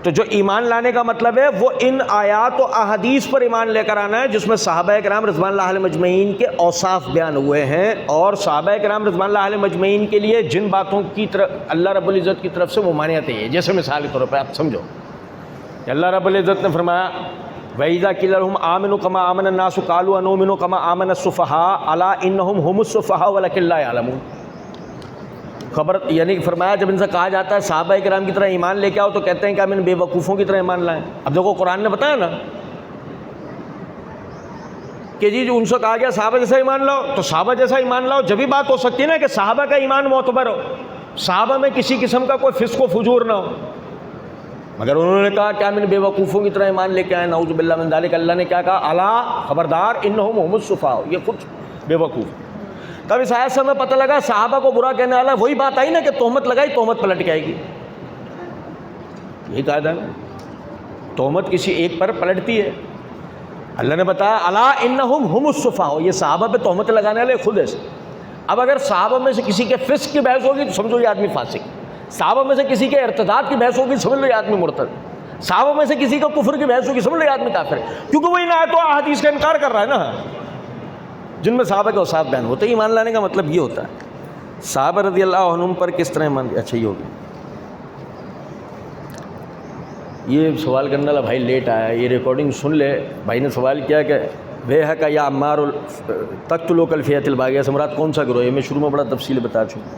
تو جو ایمان لانے کا مطلب ہے وہ ان آیات و احادیث پر ایمان لے کر آنا ہے جس میں صحابہ کرام رضوان اللہ علیہم اجمعین کے اوصاف بیان ہوئے ہیں، اور صحابہ کرام رضوان اللہ علیہم اجمعین کے لیے جن باتوں کی طرف اللہ رب العزت کی طرف سے ممانعت ہے. جیسے مثال کے طور پہ آپ سمجھو کہ اللہ رب العزت نے فرمایا وَإِذَا قِيلَ لَهُمْ آمِنُوا كَمَا آمَنَ النَّاسُ قَالُوا أَنُؤْمِنُ كَمَا آمَنَ السُّفَهَاءُ أَلَا إِنَّهُمْ هُمُ السُّفَهَاءُ وَلَكِنْ لَا يَعْلَمُونَ. خبر یعنی کہ فرمایا جب ان سے کہا جاتا ہے صحابہ کرام کی طرح ایمان لے کے آؤ تو کہتے ہیں کہ ہم ان بے وقوفوں کی طرح ایمان لائیں. اب دیکھو قرآن نے بتایا نا کہ جی ان سے کہا گیا صحابہ جیسا ایمان لاؤ، تو صحابہ جیسا ایمان لاؤ. جب بھی بات ہو سکتی ہے نا کہ صحابہ کا ایمان معتبر ہو، صحابہ میں کسی قسم کا کوئی فسق و فجور نہ ہو. مگر انہوں نے کہا کہ ہم ان بے وقوفوں کی طرح ایمان لے کے آئے، نعوذ باللہ من ذالک. اللہ نے کیا کہا؟ الا خبردار انہم هم السفہاء، یہ خود بے وقوف. تب اس آیت سے ہمیں پتہ لگا صحابہ کو برا کہنے والا وہی بات آئی نا کہ تہمت لگائی، تہمت پلٹ کے آئے گی. یہی قاعدہ ہے نا، تہمت کسی ایک پر پلٹتی ہے. اللہ نے بتایا الا انہم هم السفہاء، یہ صحابہ پہ تہمت لگانے والے خود ایسے. اب اگر صحابہ میں سے کسی کے فسق کی بحث ہوگی تو سمجھو یہ آدمی فاسق. صحابہ میں سے کسی کے ارتداد کی بحث ہوگی سمجھ لو یہ آدمی مرتد. صحابہ میں سے کسی کا کفر کی بحث ہوگی سمجھ لو یہ آدمی کافر ہے، کیونکہ وہ ان آیتوں و احادیث کا انکار کر رہا ہے نا جن میں صحابہ کے اوصاف بیان ہوتے. ایمان لانے کا مطلب یہ ہوتا ہے. صحابہ رضی اللہ عنہم پر کس طرح ایمان. اچھا یہ ہوگی. یہ سوال کرنے والا بھائی لیٹ آیا، یہ ریکارڈنگ سن لے. بھائی نے سوال کیا کہ بے حق یا عمار تقتلوا الفئۃ الباغیہ سے مراد کون سا گروہ ہے؟ میں شروع میں بڑا تفصیل بتا چکا.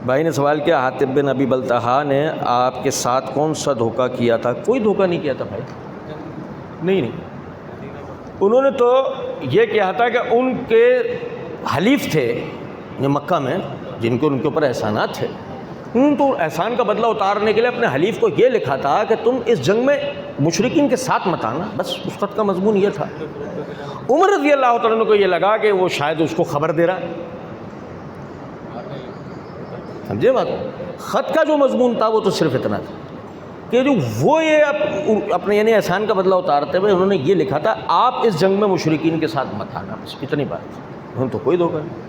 بھائی نے سوال کیا حاتب بن ابی بلتہا نے آپ کے ساتھ کون سا دھوکہ کیا تھا؟ کوئی دھوکہ نہیں کیا تھا بھائی. نہیں، انہوں نے تو یہ کہا تھا کہ ان کے حلیف تھے مکہ میں جن کو ان کے اوپر احسانات تھے، انہوں نے تو احسان کا بدلہ اتارنے کے لیے اپنے حلیف کو یہ لکھا تھا کہ تم اس جنگ میں مشرکین کے ساتھ مت آنا. بس اس خط کا مضمون یہ تھا. عمر رضی اللہ تعالیٰ عنہ کو یہ لگا کہ وہ شاید اس کو خبر دے رہا ہے. سمجھے بات؟ خط کا جو مضمون تھا وہ تو صرف اتنا تھا کہ جو وہ یہ اپنے یعنی احسان کا بدلہ اتارتے ہوئے انہوں نے یہ لکھا تھا آپ اس جنگ میں مشرکین کے ساتھ مت آنا. بس اتنی بات. انہوں نے تو کوئی دھوکہ نہیں.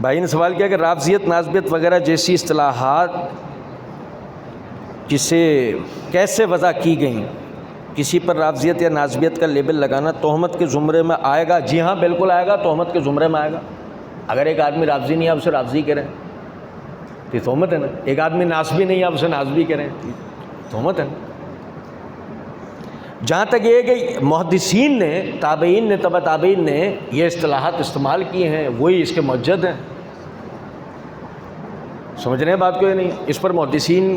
بھائی نے سوال کیا کہ رافضیت، ناسبیت وغیرہ جیسی اصطلاحات جسے کیسے وضع کی گئیں، کسی پر رافضیت یا ناسبیت کا لیبل لگانا تہمت کے زمرے میں آئے گا؟ جی ہاں بالکل آئے گا، تہمت کے زمرے میں آئے گا. اگر ایک آدمی رافضی نہیں آپ اسے رافضی کریں تو یہ تہمت ہے نا. ایک آدمی ناسبی نہیں آپ اسے ناسبی کریں تہمت ہے نا. جہاں تک یہ کہ محدثین نے، تابعین نے، تبع تابعین نے یہ اصطلاحات استعمال کی ہیں، وہی اس کے موجد ہیں. سمجھ رہے ہیں بات کو یا نہیں؟ اس پر محدثین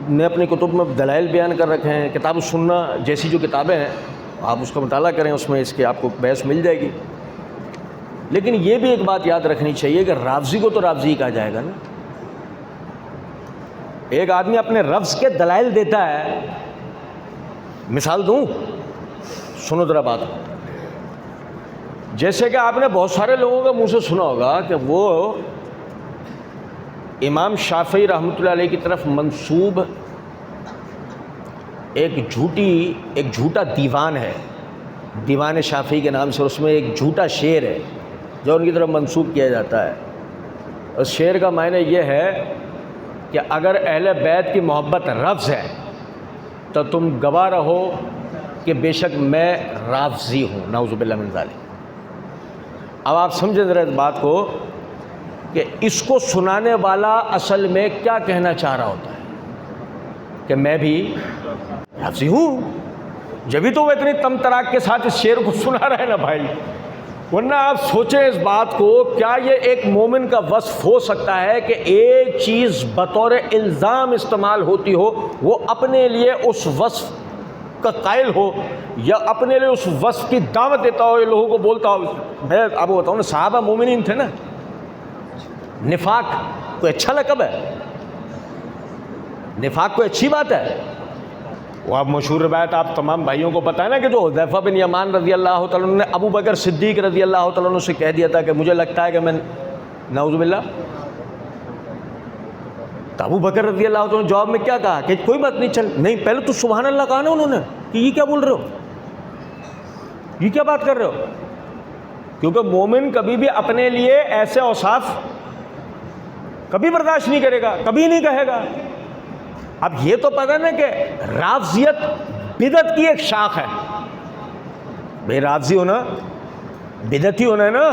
نے اپنی کتب میں دلائل بیان کر رکھے ہیں. کتاب السنہ جیسی جو کتابیں ہیں آپ اس کا مطالعہ کریں، اس میں اس کے آپ کو بحث مل جائے گی. لیکن یہ بھی ایک بات یاد رکھنی چاہیے کہ رافضی کو تو رافضی کہا جائے گا نا. ایک آدمی اپنے لفظ کے دلائل دیتا ہے. مثال دوں, سنو ذرا بات. جیسے کہ آپ نے بہت سارے لوگوں کے منہ سے سنا ہوگا کہ وہ امام شافعی رحمۃ اللہ علیہ کی طرف منسوب ایک جھوٹا دیوان ہے, دیوان شافعی کے نام سے, اس میں ایک جھوٹا شعر ہے جو ان کی طرف منسوب کیا جاتا ہے. اس شعر کا معنی یہ ہے کہ اگر اہل بیت کی محبت رفض ہے تو تم گواہ رہو کہ بے شک میں رافضی ہوں, نعوذ باللہ من ذالک. اب آپ سمجھیں ذرا اس بات کو کہ اس کو سنانے والا اصل میں کیا کہنا چاہ رہا ہوتا ہے کہ میں بھی رافضی ہوں, جبھی تو وہ اتنی تم تراک کے ساتھ اس شعر کو سنا رہا ہے نا بھائی. ورنہ آپ سوچیں اس بات کو, کیا یہ ایک مومن کا وصف ہو سکتا ہے کہ ایک چیز بطور الزام استعمال ہوتی ہو, وہ اپنے لیے اس وصف کا قائل ہو یا اپنے لیے اس وصف کی دعوت دیتا ہو, لوگوں کو بولتا ہو. میں آپ کو بتاؤں نا, صحابہ مومنین تھے نا. نفاق کوئی اچھا لقب ہے, نفاق کوئی اچھی بات ہے. وہ آپ مشہور روایت آپ تمام بھائیوں کو پتہ ہے نا کہ جو حذیفہ بن یمان رضی اللہ تعالیٰ عنہ نے ابو بکر صدیق رضی اللہ تعالیٰ عنہ سے کہہ دیا تھا کہ مجھے لگتا ہے کہ میں, نعوذ باللہ, تو ابو بکر رضی اللہ تعالیٰ نے جواب میں کیا کہا کہ کوئی بات نہیں, چل نہیں, پہلے تو سبحان اللہ کہا نا انہوں نے کہ یہ کیا بول رہے ہو, یہ کیا بات کر رہے ہو. کیونکہ مومن کبھی بھی اپنے لیے ایسے اوصاف کبھی برداشت نہیں کرے گا, کبھی نہیں کہے گا. اب یہ تو پتہ نا کہ رافضیت بدعت کی ایک شاخ ہے. بھائی رافضی ہونا بدعتی ہونا ہے نا,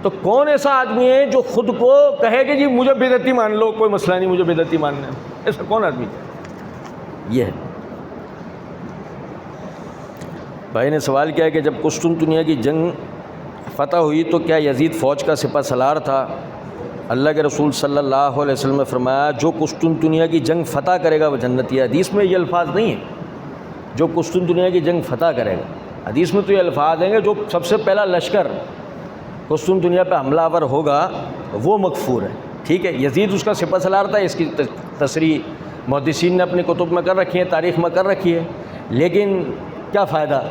تو کون ایسا آدمی ہے جو خود کو کہے کہ جی مجھے بدعتی مان لو, کوئی مسئلہ نہیں, مجھے بدعتی ماننا ہے, ایسا کون آدمی ہے؟ یہ ہے. بھائی نے سوال کیا ہے کہ جب قسطنطنیہ کی جنگ فتح ہوئی تو کیا یزید فوج کا سپہ سالار تھا؟ اللہ کے رسول صلی اللہ علیہ وسلم نے فرمایا جو قسطنطنیہ کی جنگ فتح کرے گا وہ جنتی ہے. حدیث میں یہ الفاظ نہیں ہیں جو قسطنطنیہ کی جنگ فتح کرے گا, حدیث میں تو یہ الفاظ ہیں کہ جو سب سے پہلا لشکر قسطنطنیہ پہ حملہ آور ہوگا وہ مغفور ہے. ٹھیک ہے, یزید اس کا سپہ سالار تھا, اس کی تصریح محدثین نے اپنی کتب میں کر رکھی ہے, تاریخ میں کر رکھی ہے. لیکن کیا فائدہ,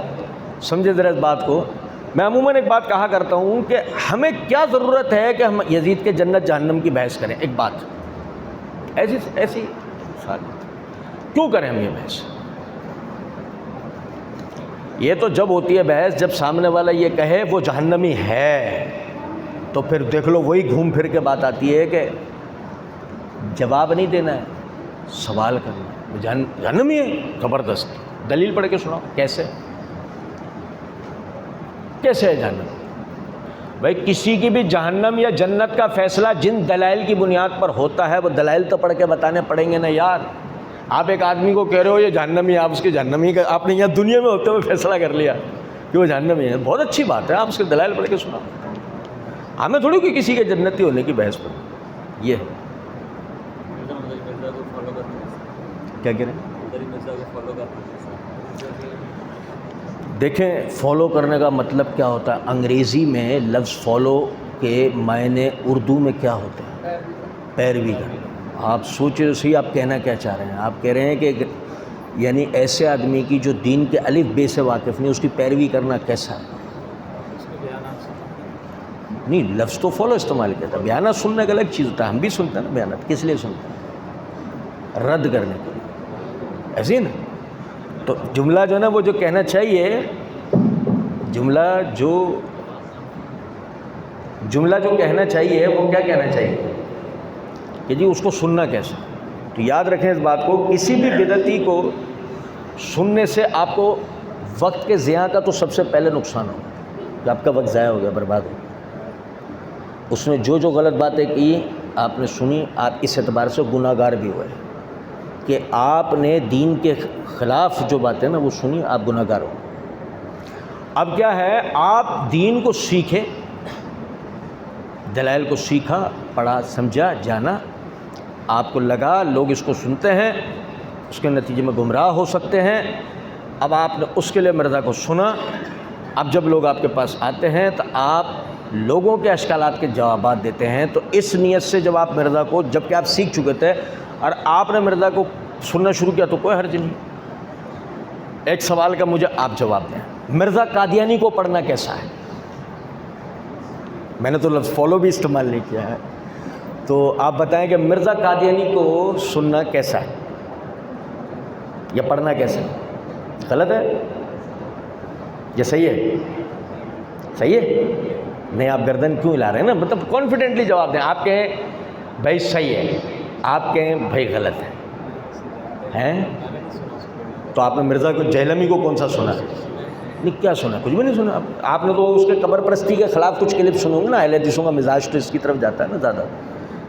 سمجھے ذرا اس بات کو. میں عموماً ایک بات کہا کرتا ہوں کہ ہمیں کیا ضرورت ہے کہ ہم یزید کے جنت جہنم کی بحث کریں. ایک بات ایسی کیوں کریں ہم یہ بحث؟ یہ تو جب ہوتی ہے بحث جب سامنے والا یہ کہے وہ جہنمی ہے, تو پھر دیکھ لو وہی گھوم پھر کے بات آتی ہے کہ جواب نہیں دینا ہے, سوال کرنا ہے. جہنمی ہے, زبردست دلیل پڑھ کے سناؤ. کیسے ہے جہنم؟ بھائی کسی کی بھی جہنم یا جنت کا فیصلہ جن دلائل کی بنیاد پر ہوتا ہے وہ دلائل تو پڑھ کے بتانے پڑیں گے نا یار. آپ ایک آدمی کو کہہ رہے ہو یہ جہنمی ہے, آپ اس کے جہنمی کا آپ نے یہاں دنیا میں ہوتے ہوئے فیصلہ کر لیا کہ وہ جہنمی ہے, بہت اچھی بات ہے, آپ اس کے دلائل پڑھ کے سنا. ہمیں تھوڑی کہ کسی کے جنتی ہونے کی بحث پر. یہ ہے کیا کہہ رہے ہیں؟ دیکھیں فالو کرنے کا مطلب کیا ہوتا ہے. انگریزی میں لفظ فالو کے معنی اردو میں کیا ہوتے ہیں؟ پیروی کرنا. آپ سوچیں تو صحیح, آپ کہنا کیا چاہ رہے ہیں. آپ کہہ رہے ہیں کہ یعنی ایسے آدمی کی جو دین کے الف بے سے واقف نہیں, اس کی پیروی کرنا کیسا ہے؟ نہیں, لفظ تو فالو استعمال کیا تھا. بیانات سننے کا الگ چیز ہوتا ہے, ہم بھی سنتے ہیں نا بیانات. کس لیے سنتے ہیں؟ رد کرنے کے لیے, ایسے ہی نا. تو جملہ جو ہے نا وہ جو کہنا چاہیے, جملہ جو کہنا چاہیے وہ کیا کہنا چاہیے کہ جی اس کو سننا کیسے. تو یاد رکھیں اس بات کو, کسی بھی بدعتی کو سننے سے آپ کو وقت کے ضیاع کا تو سب سے پہلے نقصان ہوگا کہ آپ کا وقت ضائع ہو گیا, برباد ہو گیا. اس نے جو غلط باتیں کی آپ نے سنی, آپ اس اعتبار سے گناہ گار بھی ہوئے کہ آپ نے دین کے خلاف جو باتیں نا وہ سنی, آپ گناہ گار ہو. اب کیا ہے, آپ دین کو سیکھیں, دلائل کو سیکھا, پڑھا, سمجھا, جانا, آپ کو لگا لوگ اس کو سنتے ہیں, اس کے نتیجے میں گمراہ ہو سکتے ہیں. اب آپ نے اس کے لیے مرضا کو سنا. اب جب لوگ آپ کے پاس آتے ہیں تو آپ لوگوں کے اشکالات کے جوابات دیتے ہیں، تو اس نیت سے جب آپ مرزا کو، جب کہ آپ سیکھ چکے تھے اور آپ نے مرزا کو سننا شروع کیا تو کوئی حرج نہیں۔ ایک سوال کا مجھے آپ جواب دیں، مرزا قادیانی کو پڑھنا کیسا ہے؟ میں نے تو لفظ فالو بھی استعمال نہیں کیا ہے، تو آپ بتائیں کہ مرزا قادیانی کو سننا کیسا ہے یا پڑھنا کیسا ہے؟ غلط ہے یا صحیح ہے؟ صحیح ہے؟ نہیں، آپ گردن کیوں ہلا رہے ہیں نا، مطلب کانفیڈنٹلی جواب دیں۔ آپ کہیں بھائی صحیح ہے، آپ کہیں بھائی غلط ہے، ہیں؟ تو آپ نے مرزا کو جہلمی کو کون سا سنا؟ نہیں، کیا سنا؟ کچھ بھی نہیں سنا۔ آپ نے تو اس کے قبر پرستی کے خلاف کچھ کلپ سنو گے نا، اہل حدیثوں کا مزاج تو اس کی طرف جاتا ہے نا زیادہ،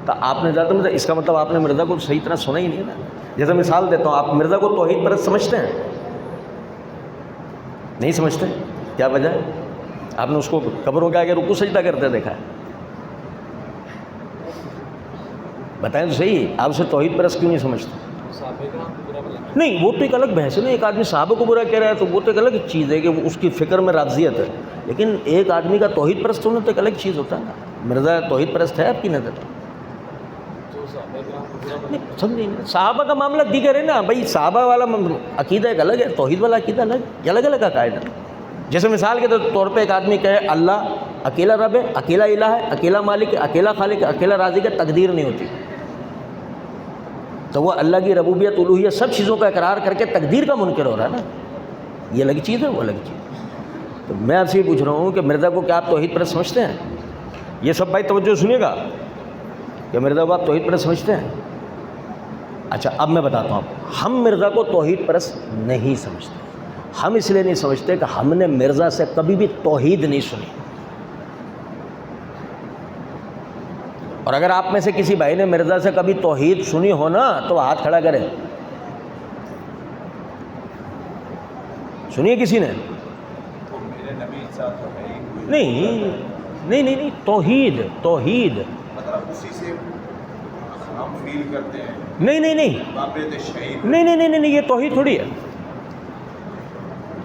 تو آپ نے زیادہ اس کا مطلب آپ نے مرزا کو صحیح طرح سنا ہی نہیں ہے نا۔ جیسے مثال دیتا ہوں، آپ مرزا کو توحید پرست سمجھتے ہیں؟ نہیں سمجھتے؟ کیا وجہ ہے؟ آپ نے اس کو قبروں کے آگے رکوع سجدہ کرتے دیکھا ہے؟ بتائیں تو صحیح، آپ اسے توحید پرست کیوں نہیں سمجھتے؟ نہیں، وہ تو ایک الگ بحث ہے نا، ایک آدمی صحابہ کو برا کہہ رہا ہے تو وہ تو ایک الگ چیز ہے کہ اس کی فکر میں رافضیت ہے، لیکن ایک آدمی کا توحید پرست ہونا تو ایک الگ چیز ہوتا ہے نا۔ مرزا توحید پرست ہے آپ کی نظر؟ نہیں سمجھیں، صحابہ کا معاملہ دیگر ہے نا بھائی، صحابہ والا عقیدہ ایک الگ ہے، توحید والا عقیدہ الگ، یہ الگ الگ عقائد ہے۔ جیسے مثال کے طور پہ ایک آدمی کہے اللہ اکیلا رب ہے، اکیلا الہ ہے، اکیلا مالک ہے، اکیلا خالق ہے، اکیلا رازق ہے، تقدیر نہیں ہوتی، تو وہ اللہ کی ربوبیت، الوہیت، سب چیزوں کا اقرار کر کے تقدیر کا منکر ہو رہا ہے نا، یہ الگ چیز ہے، وہ الگ چیز۔ تو میں آپ سے یہ پوچھ رہا ہوں کہ مرزا کو کیا آپ توحید پرست سمجھتے ہیں؟ یہ سب بھائی توجہ سنیے گا کہ مرزا کو آپ توحید پرست سمجھتے ہیں؟ اچھا، اب میں بتاتا ہوں آپ کو، ہم مرزا کو توحید پرست نہیں سمجھتے۔ ہم اس لیے نہیں سمجھتے کہ ہم نے مرزا سے کبھی بھی توحید نہیں سنی، اور اگر آپ میں سے کسی بھائی نے مرزا سے کبھی توحید سنی ہو نا تو وہ ہاتھ کھڑا کرے۔ سنیے کسی نے؟ میرے نبی صاحب تو ہے ہی کوئی نہیں، توحید مطلب اسی سے ہم فیل کرتے ہیں، نہیں، بابے شہید۔ نہیں، یہ توحید تھوڑی ہے۔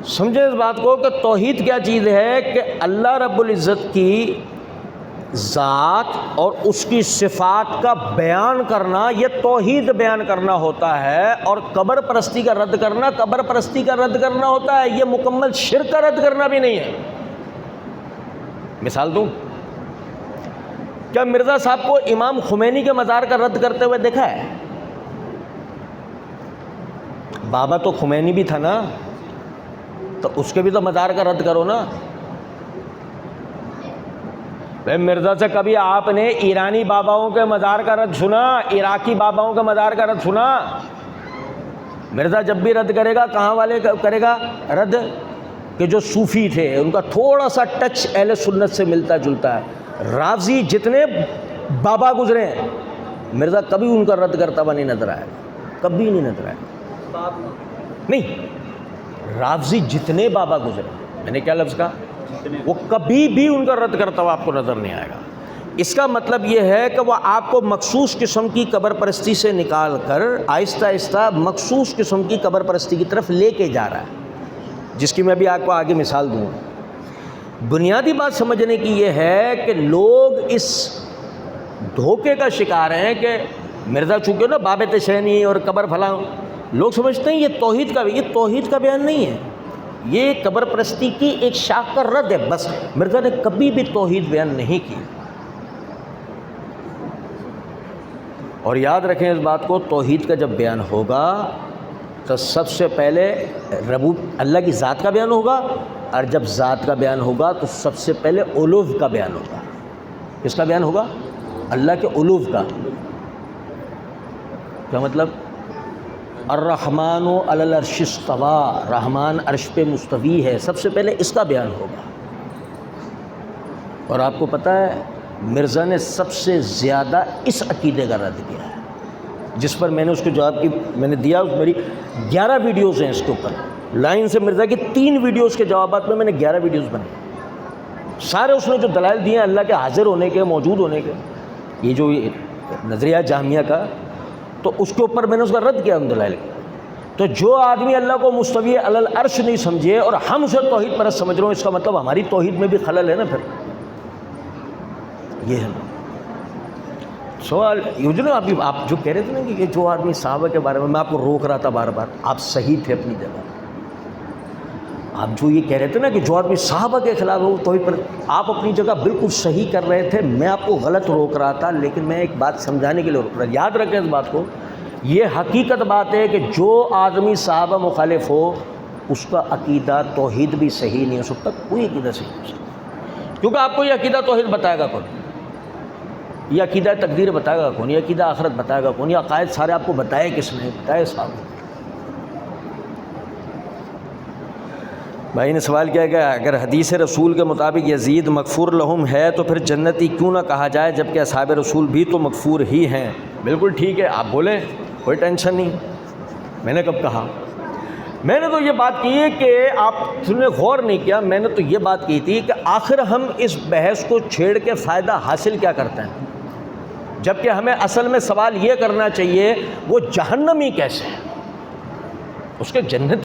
سمجھے اس بات کو کہ توحید کیا چیز ہے کہ اللہ رب العزت کی ذات اور اس کی صفات کا بیان کرنا، یہ توحید بیان کرنا ہوتا ہے، اور قبر پرستی کا رد کرنا قبر پرستی کا رد کرنا ہوتا ہے، یہ مکمل شرک کا رد کرنا بھی نہیں ہے۔ مثال دوں، کیا مرزا صاحب کو امام خمینی کے مزار کا رد کرتے ہوئے دیکھا ہے؟ بابا تو خمینی بھی تھا نا، تو اس کے بھی تو مزار کا رد کرو نا۔ بھائی مرزا سے کبھی آپ نے ایرانی باباؤں کے مزار کا رد سنا؟ عراقی باباؤں کے مزار کا رد سنا؟ مرزا جب بھی رد کرے گا کہاں والے کرے گا رد؟ کہ جو صوفی تھے، ان کا تھوڑا سا ٹچ اہل سنت سے ملتا جلتا ہے۔ رافضی جتنے بابا گزرے ہیں، مرزا کبھی ان کا رد کرتا ہوا نہیں نظر آئے، کبھی نہیں نظر آئے۔ نہیں، رافضی جتنے بابا گزرے، میں نے کیا لفظ کہا؟ وہ کبھی بھی ان کا رد کرتا ہوا آپ کو نظر نہیں آئے گا۔ اس کا مطلب یہ ہے کہ وہ آپ کو مخصوص قسم کی قبر پرستی سے نکال کر آہستہ آہستہ مخصوص قسم کی قبر پرستی کی طرف لے کے جا رہا ہے، جس کی میں بھی آپ کو آگے مثال دوں۔ بنیادی بات سمجھنے کی یہ ہے کہ لوگ اس دھوکے کا شکار ہیں کہ مرزا چونکہ نا باب تشینی اور قبر پھلاں، لوگ سمجھتے ہیں یہ توحید کا بیان نہیں ہے، یہ قبر پرستی کی ایک شاخ کا رد ہے بس۔ مرزا نے کبھی بھی توحید بیان نہیں کی، اور یاد رکھیں اس بات کو، توحید کا جب بیان ہوگا تو سب سے پہلے اللہ کی ذات کا بیان ہوگا، اور جب ذات کا بیان ہوگا تو سب سے پہلے علو کا بیان ہوگا۔ کس کا بیان ہوگا؟ اللہ کے علو کا۔ کیا مطلب؟ الرحمن علی العرش استویٰ، رحمان عرش پہ مستوی ہے، سب سے پہلے اس کا بیان ہوگا۔ اور آپ کو پتہ ہے مرزا نے سب سے زیادہ اس عقیدے کا رد کیا ہے، جس پر میں نے اس کو جواب کی میں نے دیا، میری 11 ویڈیوز ہیں اس کے اوپر، لائن سے مرزا کی 3 ویڈیوز کے جوابات میں نے 11 ویڈیوز بنائے، سارے اس نے جو دلائل دیے ہیں اللہ کے حاضر ہونے کے، موجود ہونے کے، یہ جو نظریہ جہمیہ کا، تو اس کے اوپر میں نے اس کا رد کیا ان دلائل کا۔ تو جو آدمی اللہ کو مستوی علی العرش نہیں سمجھے اور ہم اسے توحید پرست سمجھ رہے ہوں، اس کا مطلب ہماری توحید میں بھی خلل ہے نا۔ پھر یہ ہے سوال یہ جو نا ابھی آپ جو کہہ رہے تھے نا کہ یہ جو آدمی صحابہ کے بارے میں آپ کو روک رہا تھا بار بار، آپ صحیح تھے اپنی جگہ. آپ جو یہ کہہ رہے تھے نا کہ جو آدمی صحابہ کے خلاف ہے وہ توحید پر، آپ اپنی جگہ بالکل صحیح کر رہے تھے، میں آپ کو غلط روک رہا تھا. لیکن میں ایک بات سمجھانے کے لیے روک رہا، یاد رکھیں اس بات کو. یہ حقیقت بات ہے کہ جو آدمی صحابہ مخالف ہو اس کا عقیدہ توحید بھی صحیح نہیں ہو سکتا، کوئی عقیدہ صحیح نہیں ہو سکتا. کیونکہ آپ کو یہ عقیدہ توحید بتائے گا کون؟ یہ عقیدہ تقدیر بتائے گا کون؟ یہ عقیدہ آخرت بتائے گا کون؟ یہ عقائد سارے آپ کو بتائے کس نے؟ بتائے صاحب. بھائی نے سوال کیا کہ اگر حدیث رسول کے مطابق یزید مغفور لہم ہے تو پھر جنتی کیوں نہ کہا جائے جبکہ اصحاب رسول بھی تو مغفور ہی ہیں؟ بالکل ٹھیک ہے، آپ بولیں، کوئی ٹینشن نہیں. میں نے کب کہا؟ میں نے تو یہ بات کی ہے کہ آپ نے غور نہیں کیا. میں نے تو یہ بات کی تھی کہ آخر ہم اس بحث کو چھیڑ کے فائدہ حاصل کیا کرتے ہیں، جبکہ ہمیں اصل میں سوال یہ کرنا چاہیے وہ جہنمی کیسے ہے، اس کے جنت